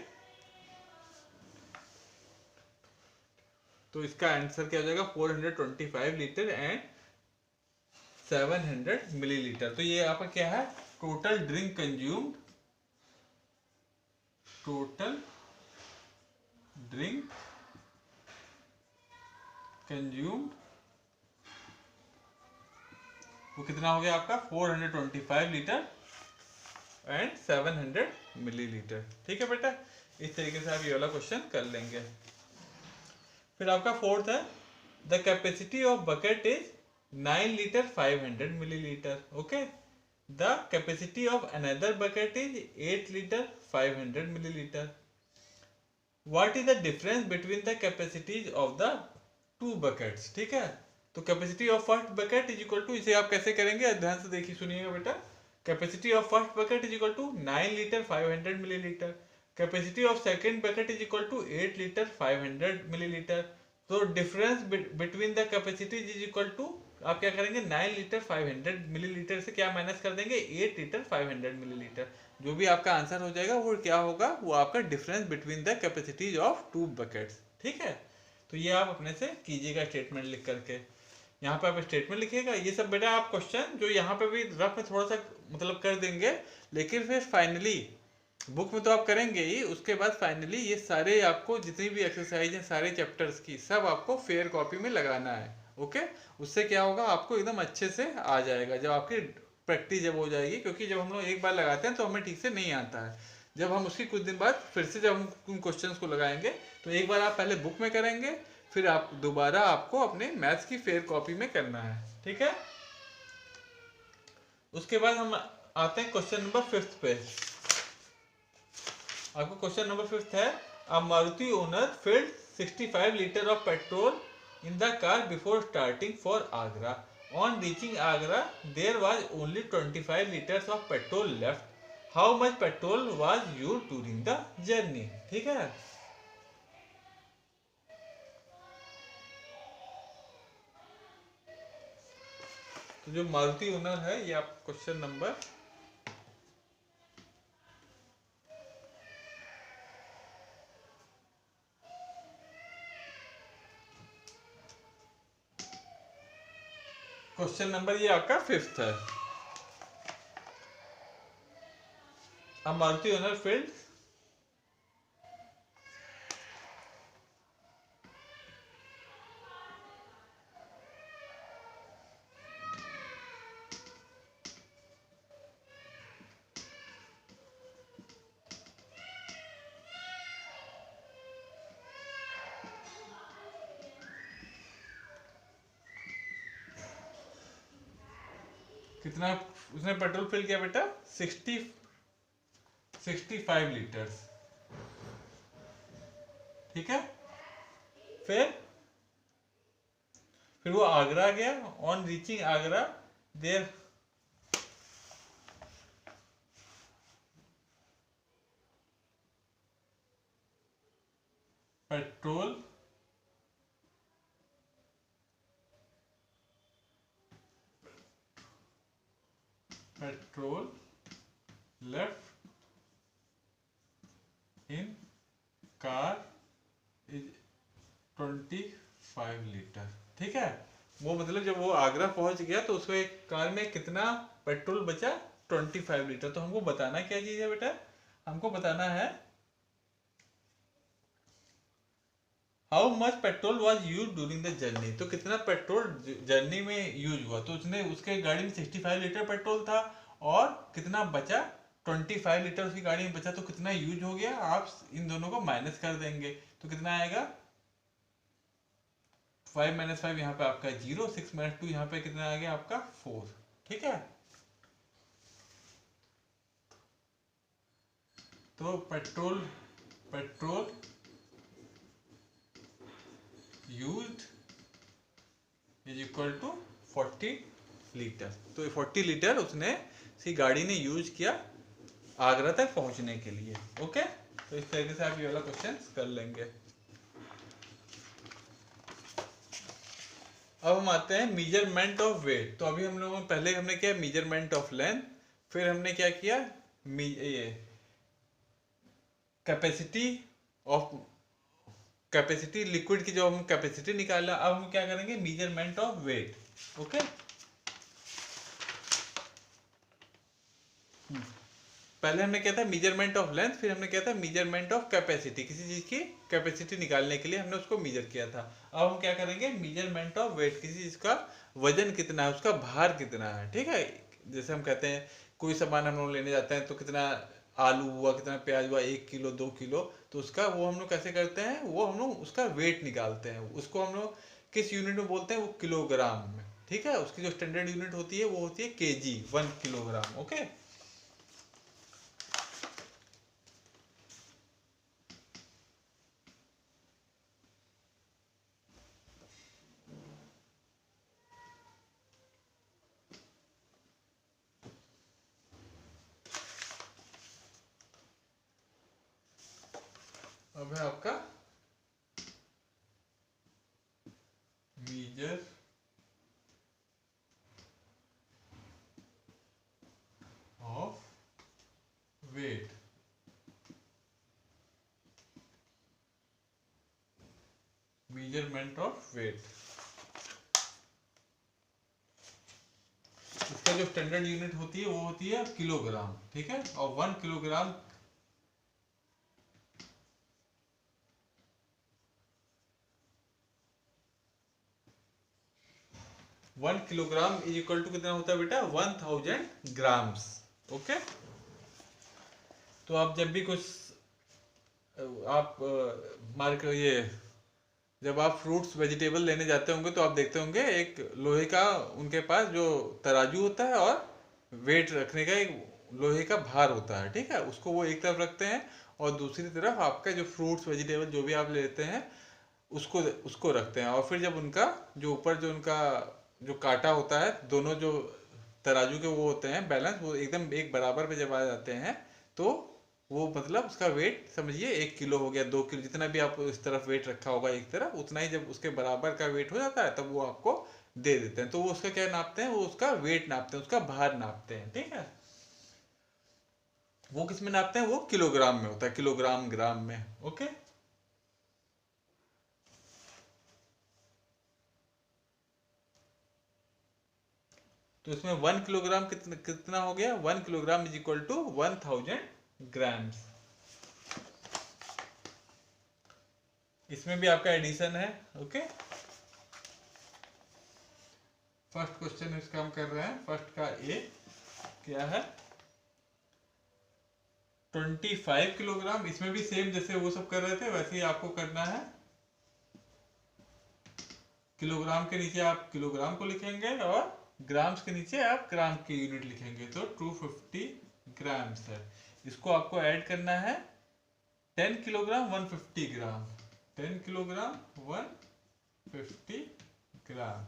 तो इसका आंसर क्या हो जाएगा? 425 लीटर एंड 700 मिलीलीटर। तो ये आपका क्या है? Total drink consumed total drink consumed, वो कितना हो गया आपका 425 लीटर एंड 700 मिलीलीटर। ठीक है बेटा, इस तरीके से आप ये वाला क्वेश्चन कर लेंगे। फिर आपका फोर्थ है the capacity of bucket is 9 litre 500 millilitre. Okay, the capacity of another bucket is 8 litre 500 millilitre. What is the difference between the capacities of the two buckets. ठीक है, तो capacity of first bucket is equal to, इसे आप कैसे करेंगे ध्यान से देखिए सुनिएगा बेटा। Capacity of first bucket is equal to 9 litre 500 millilitre, capacity of second bucket is equal to 8 litre 500 millilitre. तो difference between the capacities is equal to, आप क्या करेंगे 9 लीटर 500 मिलीलीटर से क्या माइनस कर देंगे 8 लीटर 500 मिलीलीटर। जो भी आपका आंसर हो जाएगा वो क्या होगा, वो आपका difference between the capacities of to buckets. ठीक है, तो ये आप अपने से कीजिएगा स्टेटमेंट लिख करके। यहाँ पे आप स्टेटमेंट लिखिएगा। ये सब बेटा आप क्वेश्चन जो यहाँ पे भी रफ में थोड़ा सा मतलब कर देंगे, लेकिन फिर फाइनली बुक में तो आप करेंगे ही, उसके बाद फाइनली ये सारे आपको जितनी भी एक्सरसाइज हैं सारे चैप्टर्स की सब आपको फेयर कॉपी में लगाना है। ओके, उससे क्या होगा आपको एकदम अच्छे से आ जाएगा जब आपकी प्रैक्टिस जब हो जाएगी, क्योंकि जब हम लोग एक बार लगाते हैं तो हमें ठीक से नहीं आता है। जब हम उसकी कुछ दिन बाद फिर से जब हम उन क्वेश्चंस को लगाएंगे तो एक बार आप पहले बुक में करेंगे, फिर आप दोबारा आपको अपने मैथ्स की फेयर कॉपी में करना है। ठीक है, उसके बाद हम आते हैं क्वेश्चन नंबर 5 पे। आपको क्वेश्चन नंबर 5 है a Maruti owner filled 65 litre of petrol in the car before starting for Agra. On reaching Agra there was only 25 litres of petrol left. How much petrol was used during the journey. ठीक है, तो जो मारुति ओनर है ये आप क्वेश्चन नंबर ये आपका 5th है। अ मारुति ओनर फील्ड कितना उसने पेट्रोल फिल किया बेटा 65 लीटर्स। ठीक है, फिर वो आगरा गया। On reaching Agra there petrol left in car is 25 litre. ठीक है, वो मतलब जब वो आगरा पहुंच गया तो उसको एक कार में कितना पेट्रोल बचा 25 लीटर। तो हमको बताना क्या चीज है बेटा, हमको बताना है how much petrol was use during the journey. तो कितना पेट्रोल जर्नी में यूज हुआ। तो उसने उसके गाड़ी में 65 लीटर पेट्रोल था और कितना बचा 25 लीटर उसकी गाड़ी में बचा। तो कितना यूज हो गया, आप इन दोनों को माइनस कर देंगे तो कितना आएगा 5 - 5 यहाँ पे आपका 0, 6 - 2 यहाँ पे कितना आ गया आपका 4। ठीक है, तो petrol used is equal to 40 litre. तो 40 लीटर उसने सी गाड़ी ने यूज किया आगरा तक पहुंचने के लिए। ओके, तो इस तरीके से आप ये वाला क्वेश्चन कर लेंगे। अब हम आते हैं मेजरमेंट ऑफ वेट। तो अभी हम लोगों ने पहले हमने किया मेजरमेंट ऑफ लेंथ, फिर हमने क्या किया ये कैपेसिटी लिक्विड की जो हम कैपेसिटी निकाला। अब हम क्या करेंगे मेजरमेंट ऑफ वेट। ओके, पहले हमने किया था मेजरमेंट ऑफ लेंथ, फिर हमने किया था मेजरमेंट ऑफ कैपेसिटी, किसी चीज की कैपेसिटी निकालने के लिए हमने उसको मेजर किया था। अब हम क्या करेंगे, मेजरमेंट ऑफ वेट, किसी चीज का वजन कितना है, उसका भार कितना है। ठीक है, जैसे हम कहते हैं कोई सामान हम लोग लेने जाते हैं तो कितना आलू हुआ, कितना प्याज हुआ, 1 किलो 2 किलो, तो उसका वो हम लोग कैसे करते हैं, वो हम लोग उसका वेट निकालते हैं। उसको हम लोग किस यूनिट में बोलते हैं, वो किलोग्राम में। ठीक है, उसकी जो स्टैंडर्ड यूनिट होती है वो होती है केजी, 1 किलोग्राम। ओके, अब है आपका measure of weight. Measurement of weight, इसका जो स्टैंडर्ड यूनिट होती है वो होती है किलोग्राम। ठीक है, और 1 kilogram 1 kilogram is equal to कितना होता है बेटा, 1000 ग्राम्स। ओके, तो आप जब भी कुछ आप मार्केट ये जब आप फ्रूट्स वेजिटेबल लेने जाते होंगे तो आप देखते होंगे एक लोहे का उनके पास जो तराजू होता है और वेट रखने का एक लोहे का भार होता है। ठीक है, उसको वो एक तरफ रखते हैं और दूसरी तरफ आपका जो फ्रूट्स वेजिटेबल जो भी आप लेते हैं उसको उसको रखते हैं। और फिर जब उनका जो ऊपर जो उनका जो काटा होता है, दोनों जो तराजू के वो होते हैं बैलेंस, वो एकदम एक बराबर पे जब आ जाते हैं तो वो मतलब उसका वेट समझिए 1 किलो हो गया, 2 किलो, जितना भी आप इस तरफ वेट रखा होगा एक तरफ, उतना ही जब उसके बराबर का वेट हो जाता है तब वो आपको दे देते हैं। तो वो उसका क्या नापते हैं, वो उसका वेट नापते हैं, उसका भार नापते हैं। ठीक है, वो किस में नापते हैं, वो किलोग्राम में होता है, किलोग्राम ग्राम में। ओके, तो इसमें 1 किलोग्राम कितना कितना हो गया, 1 kilogram is equal to 1000 grams. इसमें भी आपका एडिशन है। ओके, फर्स्ट क्वेश्चन इसका हम कर रहे हैं, फर्स्ट का ए क्या है, 25 किलोग्राम। इसमें भी सेम जैसे वो सब कर रहे थे वैसे ही आपको करना है। किलोग्राम के नीचे आप किलोग्राम को लिखेंगे और ग्राम्स के नीचे आप ग्राम की यूनिट लिखेंगे, तो 250 ग्राम्स है। इसको आपको ऐड करना है 10 किलोग्राम 150 ग्राम, 10 किलोग्राम 150 ग्राम,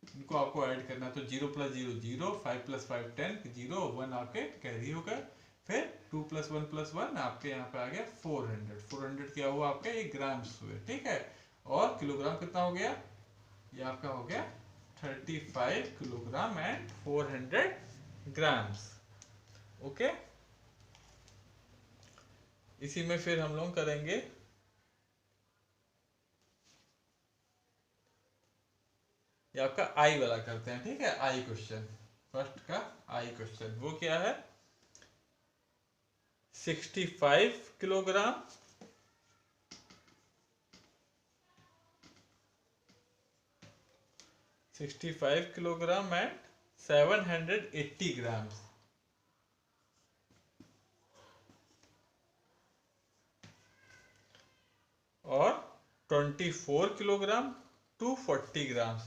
इनको आपको ऐड करना है। तो 0 + 0 0, 5 + 5 10, 0 1 आपके कैरी हो गए। फिर 2 + 1 + 1 आपके यहाँ पे आ गया 400, 400 क्या हुआ आपके, ये ग्राम्स हुए। ठीक है, और किलोग्राम कितना हो गया, ये आपका हो गया 35 किलोग्राम एंड 400 ग्राम्स। ओके, इसी में फिर हम लोग करेंगे ये आपका आई वाला करते हैं। ठीक है, आई क्वेश्चन, फर्स्ट का आई क्वेश्चन वो क्या है, 65 किलोग्राम 65 किलोग्राम एंड 780 ग्राम्स। और 24 किलोग्राम 240 ग्राम्स।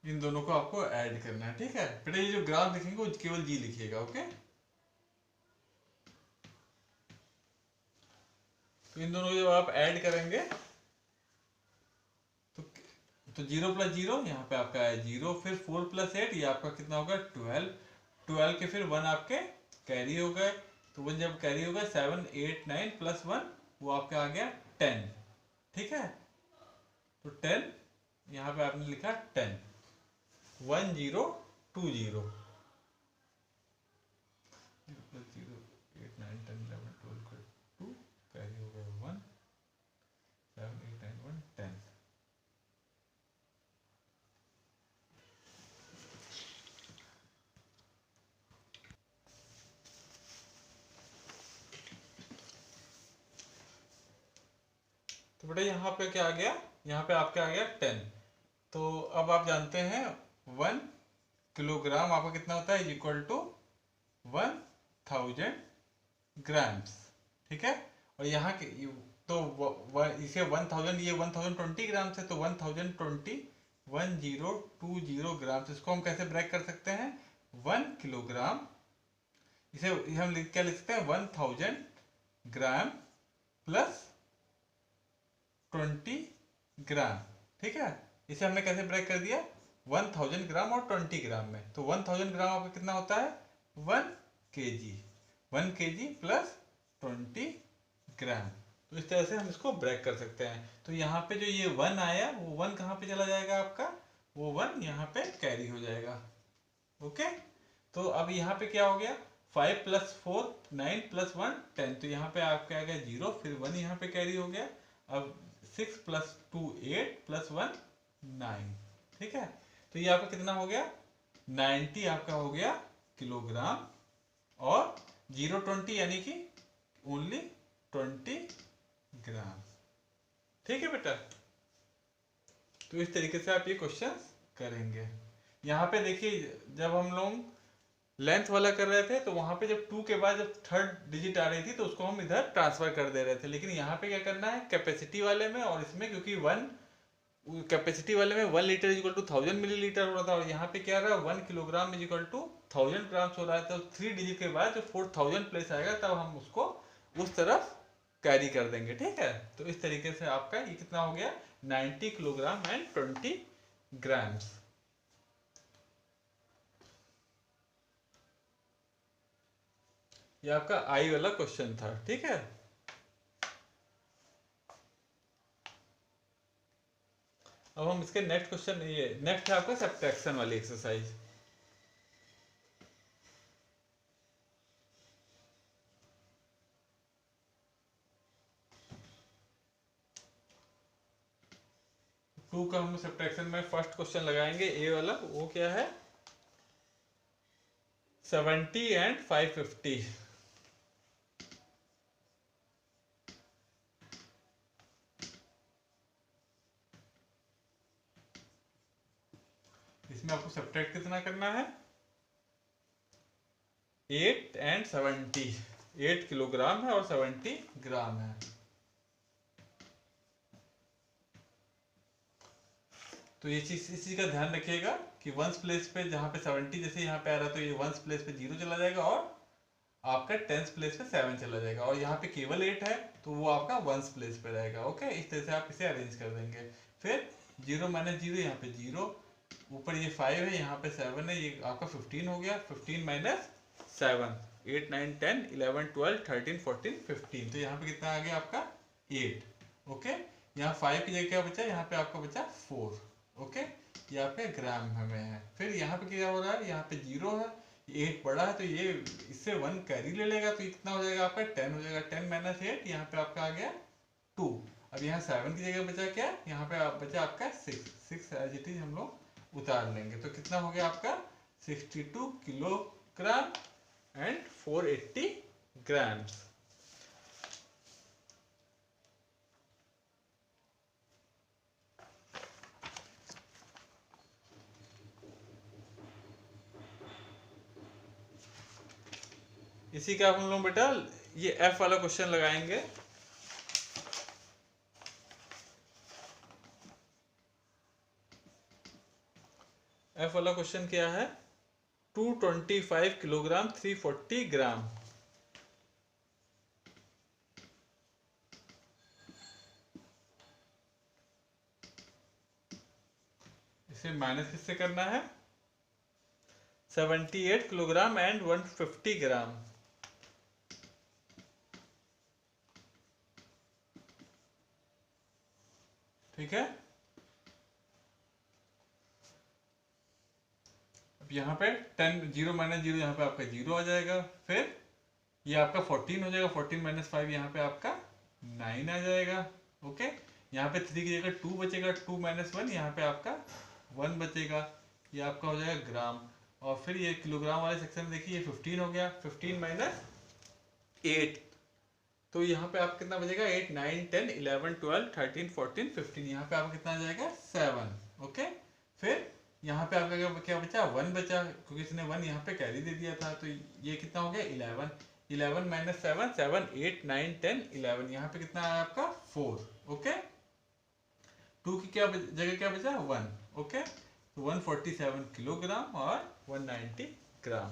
इन दोनों को आपको ऐड करना है। ठीक है बेटा, ये जो ग्राम लिखेंगे वो केवल जी लिखिएगा। ओके, तो इन दोनों को जब आप ऐड करेंगे तो 0 + 0 यहाँ पे आपका है 0, फिर 4 + 8 ये आपका कितना होगा 12, 12 के फिर 1 आपके कैरी हो गए, तो 1 जब कैरी हो गए 7 8 9 + 1 वो आपका आ गया 10। ठीक है, तो 10 यहाँ पे आपने लिखा 10, 1020, 0 + 0 8 9 10 11 12 2 कैरी हो गया 1 7 8 9 1 10। बेटा यहाँ पे क्या आ गया, यहाँ पे आपका आ गया 10। तो अब आप जानते हैं 1 किलोग्राम आपका कितना होता है, इक्वल टू 1000 ग्राम्स। ठीक है, और यहाँ के तो इसे 1000, ये 1020 ग्राम से, तो 1020 1020 ग्राम, इसको हम कैसे ब्रेक कर सकते हैं, 1 किलोग्राम, इसे हम क्या लिख सकते हैं, 1000 ग्राम प्लस 20 ग्राम। ठीक है, इसे हमने कैसे ब्रेक कर दिया, 1000 ग्राम और 20 ग्राम में। तो 1000 ग्राम आपका कितना होता है, 1 केजी, 1 केजी प्लस 20 ग्राम। तो इस तरह से हम इसको ब्रेक कर सकते हैं। तो यहाँ पे जो ये 1 आया, वो 1 कहाँ पे चला जाएगा आपका, वो 1 यहाँ पे कैरी हो जाएगा। ओके, तो अब यहाँ पे क्या हो गया, 5 + 4 9 + 1 10, तो यहाँ पे आपका आ गया 0, फिर 1 यहाँ पे कैरी हो गया। अब 6 + 2 8 + 1 9। ठीक है, तो ये आपका कितना हो गया, 90 आपका हो गया किलोग्राम, और 020 यानी कि ओनली 20 ग्राम। ठीक है बेटा, तो इस तरीके से आप ये क्वेश्चन करेंगे। यहाँ पे देखिए, जब हम लोग लेंथ वाला कर रहे थे तो वहां पे जब 2 के बाद जब थर्ड डिजिट आ रही थी तो उसको हम इधर ट्रांसफर कर दे रहे थे, लेकिन यहाँ पे क्या करना है, कैपेसिटी वाले में और इसमें, क्योंकि 1 कैपेसिटी वाले में 1 लीटर इक्वल टू 1000 मिलीलीटर हो रहा था, और यहाँ पे क्या रहा है, 1 किलोग्राम इक्वल टू 1000 ग्राम्स हो रहा है। तो 3 डिजिट के बाद जब 4000 प्लेस आएगा तब हम उसको उस तरफ कैरी कर देंगे। ठीक है, तो इस तरीके से आपका ये कितना हो गया, 90 किलोग्राम एंड 20 ग्राम्स। ये आपका आई वाला क्वेश्चन था। ठीक है, अब हम इसके नेक्स्ट क्वेश्चन, ये नेक्स्ट है आपका सब्ट्रैक्शन वाली एक्सरसाइज। टू का हम सब्ट्रैक्शन में फर्स्ट क्वेश्चन लगाएंगे, ए वाला। वो क्या है, 70 एंड 550। इसमें आपको सब्ट्रैक्ट कितना करना है, 8 एंड 70। 8 किलोग्राम है और 70 ग्राम है। तो ये चीज, इस चीज का ध्यान रखिएगा कि वंस प्लेस पे जहाँ पे 70 जैसे यहाँ पे आ रहा है, तो ये वंस प्लेस पे 0 चला जाएगा, और आपका टेंस प्लेस पे 7 चला जाएगा, और यहाँ पे केवल 8 है तो वो आपका वंस प्लेस पे रहेगा। ओके, इस तरह से आप इसे अरेंज कर देंगे। फिर 0 - 0, यहाँ पे 0, ऊपर ये 5 है, यहाँ पे 7 है, ये आपका 15 हो गया। 15 - 7, 8 9 10 11 12 13 14 15, तो यहाँ पे कितना आ गया आपका 8। ओके, यहाँ 5 की जगह क्या बचा, यहाँ पे आपका बचा 4। ओके, ये आपके ग्राम में है। फिर यहाँ पे क्या हो रहा है, यहाँ पे 0 है, 8 बड़ा है, तो ये इससे 1 कैरी ले लेगा, तो कितना हो जाएगा आपका 10 हो जाएगा। 10 - 8, यहाँ पे आपका आ गया 2। अब यहाँ 7 की जगह बचा क्या, यहाँ पे बचा आपका 6 एज इट इज हम लोग उतार लेंगे, तो कितना हो गया आपका 62 किलोग्राम एंड 480 ग्राम्स। इसी का हम लोग बेटा ये एफ वाला क्वेश्चन लगाएंगे। एफ वाला क्वेश्चन क्या है, 225 किलोग्राम 340 ग्राम। इसे माइनस किससे करना है, 78 किलोग्राम एंड 150 ग्राम। ठीक है, अब यहाँ पे 10 0 - 0, यहाँ पे आपका 0 आ जाएगा। फिर ये आपका 14 हो जाएगा, 14 - 5, यहाँ पे आपका 9 आ जाएगा। ओके, यहाँ पे 3 की जगह 2 बचेगा, 2 - 1, यहाँ पे आपका 1 बचेगा, ये आपका हो जाएगा ग्राम। और फिर ये किलोग्राम वाले सेक्शन में देखिए, ये 15 हो गया, 15 - 8, तो यहाँ पे आप कितना बचेगा 8 9 10 11 12 13 14 15, यहाँ पे आपका कितना आ जाएगा 7। ओके, फिर यहाँ पे आपका क्या बचा 1 बचा, क्योंकि इसने 1 यहाँ पे कैरी दे दिया था, तो ये कितना हो गया 11। 11 माइनस 7 7 8 9 10 11, यहाँ पे कितना आया आपका 4। ओके, 2 की क्या जगह क्या बचा 1। ओके, तो 147 किलोग्राम और 190 ग्राम।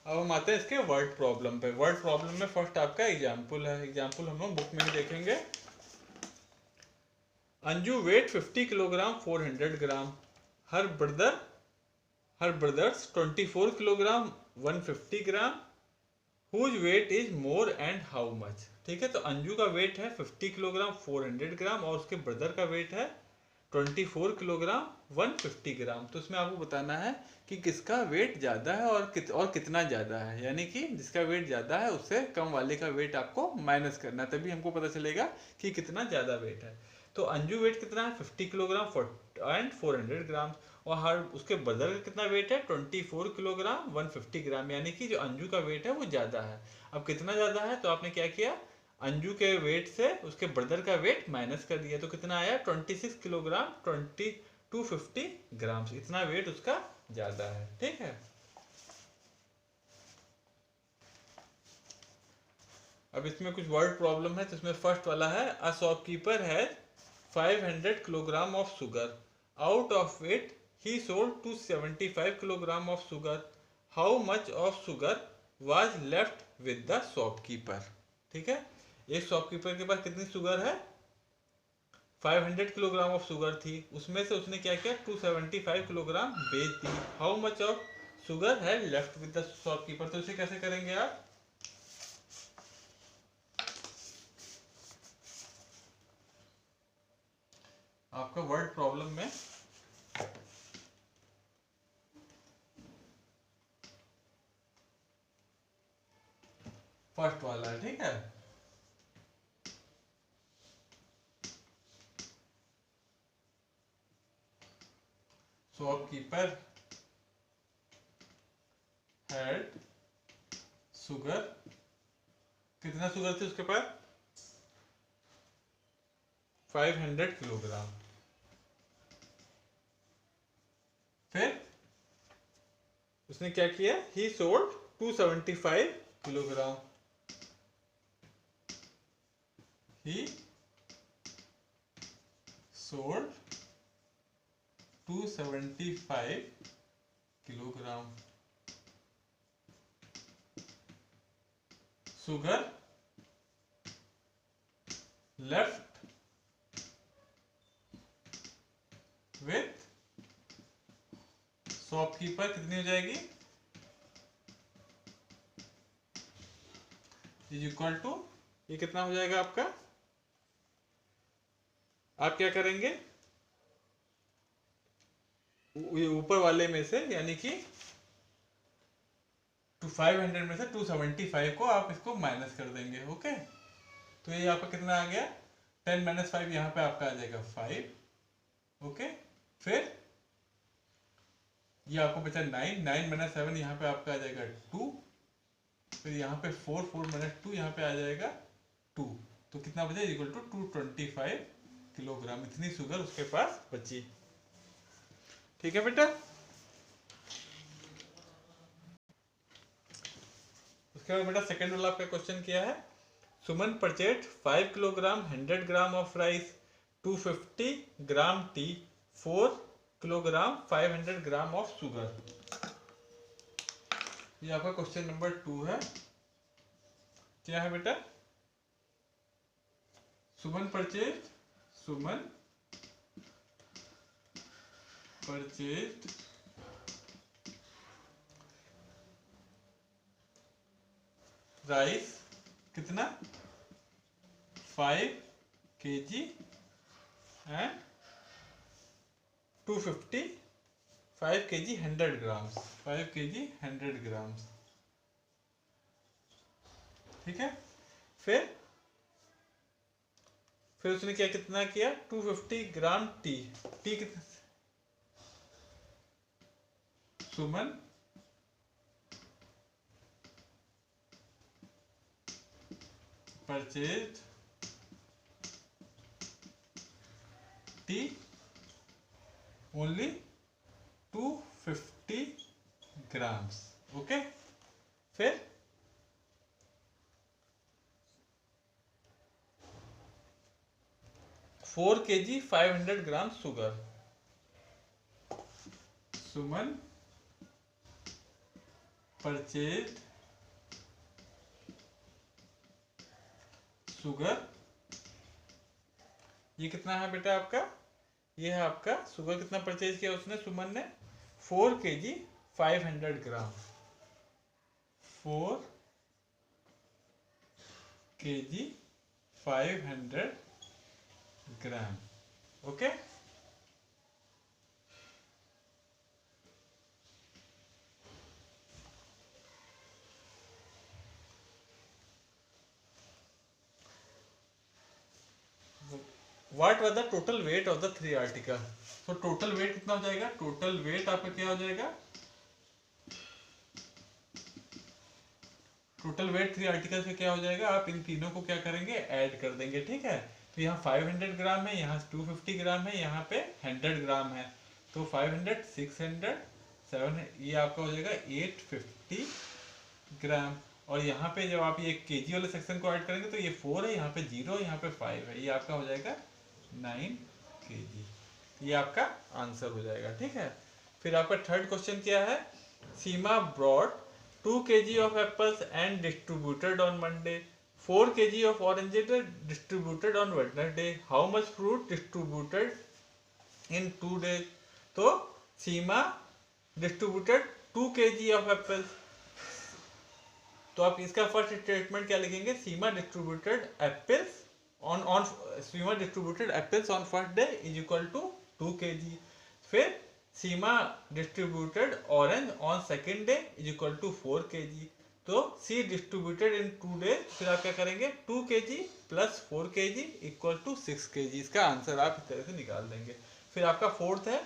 अब हम आते हैं इसके वर्ड प्रॉब्लम पे। वर्ड प्रॉब्लम में फर्स्ट आपका एग्जाम्पल है, एग्जाम्पल हम लोग बुक में ही देखेंगे। Anju weight 50 kilogram 400 gram, her brothers 24 kilogram 150 gram, whose weight is more and how much. ठीक है, तो अंजू का वेट है 50 किलोग्राम 400 ग्राम और उसके ब्रदर का वेट है 24 किलोग्राम 150 ग्राम। तो इसमें आपको बताना है कि किसका वेट ज़्यादा है और कितना ज़्यादा है, यानी कि जिसका वेट ज़्यादा है उससे कम वाले का वेट आपको माइनस करना है, तभी हमको पता चलेगा कि कितना ज़्यादा वेट है। तो अंजू वेट कितना है 50 किलोग्राम एंड 400 ग्राम, और हर उसके ब्रदर का कितना वेट है 24 किलोग्राम 150 ग्राम, यानी कि जो अंजू का वेट है वो ज़्यादा है। अब कितना ज़्यादा है, तो आपने क्या किया, अंजू के वेट से उसके ब्रदर का वेट माइनस कर दिया, तो कितना आया 26 किलोग्राम 250 ग्राम, इतना वेट उसका ज़्यादा है। ठीक है, अब इसमें कुछ वर्ड प्रॉब्लम है, तो इसमें फर्स्ट वाला है a shopkeeper has 500 kilogram of sugar, out of it he sold to 75 kilogram of sugar, how much of sugar was left with the shopkeeper. ठीक है, एक शॉपकीपर के पास कितनी शुगर है 500 किलोग्राम ऑफ शुगर थी, उसमें से उसने क्या किया 275 किलोग्राम बेच दी, हाउ मच ऑफ शुगर है लेफ्ट विद द शॉपकीपर। तो इसे कैसे करेंगे आप, आपका वर्ड प्रॉब्लम में फर्स्ट वाला है। ठीक है, शॉपकीपर हैड शुगर, कितना शुगर थी उसके पास 500 किलोग्राम, फिर उसने क्या किया ही sold 275 kilogram, he sold 275 kilogram sugar left with shopkeeper, कितनी हो जाएगी इज इक्वल टू, ये कितना हो जाएगा आपका, आप क्या करेंगे ऊपर वाले में से, यानी कि 500 में से 275 को आप इसको माइनस कर देंगे। ओके, तो ये यहाँ पर कितना आ गया 10 माइनस 5, यहाँ पे आपका आ जाएगा 5। ओके, फिर ये आपको बचा 9 माइनस 7, यहाँ पे आपका आ जाएगा 2, फिर यहाँ पे 4 माइनस 2, यहाँ पे आ जाएगा 2, तो कितना बचा इक्वल टू 225 किलोग्राम, इतनी शुगर उसके पास बची। ठीक है बेटा, उसके बाद बेटा सेकंड वाला आपका क्वेश्चन क्या है, Suman purchase 5 kilogram 100 gram of rice, 250 gram tea, 4 kilogram 500 gram of sugar. ये आपका क्वेश्चन नंबर 2 है। क्या है बेटा, सुमन परचेज राइस कितना 5 kg and 250 5 kg 100 grams, 5 kg 100 grams. ठीक है, फिर उसने क्या कितना किया 250 ग्राम टी कितना, Suman purchase tea only 250 grams. Okay, फिर 4 kg 500 gram sugar. Suman purchase sugar, ये कितना है बेटा आपका, ये है आपका शुगर कितना परचेज किया उसने, सुमन ने 4 kg 500 gram, 4 kg 500 gram. Okay, what was the total weight of the 3 article. तो टोटल वेट कितना हो जाएगा, टोटल वेट आपका क्या हो जाएगा, टोटल वेट 3 आर्टिकल से क्या हो जाएगा, आप इन तीनों को क्या करेंगे, ऐड कर देंगे। ठीक है, तो यहाँ 500 ग्राम है, यहाँ 250 ग्राम है, यहाँ पे 100 ग्राम है, तो 500 600 700 ये आपका हो जाएगा 850 ग्राम। और यहाँ पे जब आप ये केजी वाले सेक्शन को ऐड करेंगे तो ये 4 है, यहाँ पे 0, यहाँ पे 5 है, ये आपका हो जाएगा 9 kg। ये आपका आंसर हो जाएगा। ठीक है, फिर आपका थर्ड क्वेश्चन क्या है, सीमा broad 2 kg of apples and distributed on Monday, 4 kg of oranges distributed on Wednesday, how much fruit distributed in 2 days। तो सीमा distributed 2 kg of apples, तो आप इसका फर्स्ट स्टेटमेंट क्या लिखेंगे, Seema distributed apples on Seema distributed apples on first day is equal to 2 kg। फिर Seema distributed orange on second day is equal to 4 kg। तो सी डिस्ट्रीब्यूटेड इन 2 डेज, फिर आप क्या करेंगे 2 kg प्लस 4 kg इक्वल टू 6 kg। इसका आंसर आप इस तरह से निकाल देंगे। फिर आपका फोर्थ है,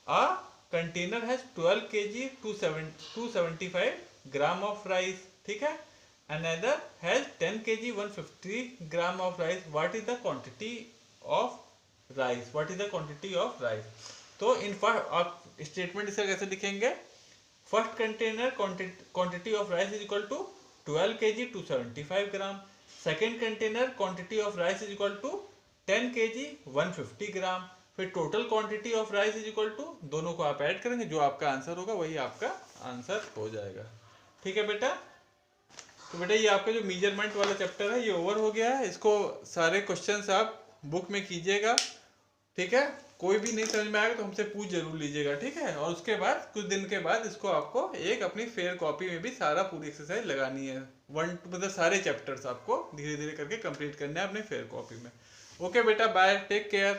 a container has 12 kg 275 gram of rice. ठीक है, another has 10 kg 150 gram of rice, what is the quantity of rice, what is the quantity of rice। तो इन फर्स्ट आप स्टेटमेंट इसका कैसे लिखेंगे, first container quantity of rice is equal to 12 kg 275 gram, second container quantity of rice is equal to 10 kg 150 gram, फिर total quantity of rice is equal to, दोनों को आप ऐड करेंगे, जो आपका आंसर होगा वही आपका आंसर हो जाएगा। ठीक है बेटा, तो बेटा ये आपका जो मेजरमेंट वाला चैप्टर है ये ओवर हो गया है। इसको सारे क्वेश्चंस आप बुक में कीजिएगा। ठीक है, कोई भी नहीं समझ में आएगा तो हमसे पूछ जरूर लीजिएगा। ठीक है, और उसके बाद कुछ दिन के बाद इसको आपको एक अपनी फेयर कॉपी में भी सारा पूरी एक्सरसाइज लगानी है, मतलब सारे चैप्टर्स आपको धीरे धीरे करके कंप्लीट करने हैं अपने फेयर कॉपी में। ओके बेटा, बाय, टेक केयर।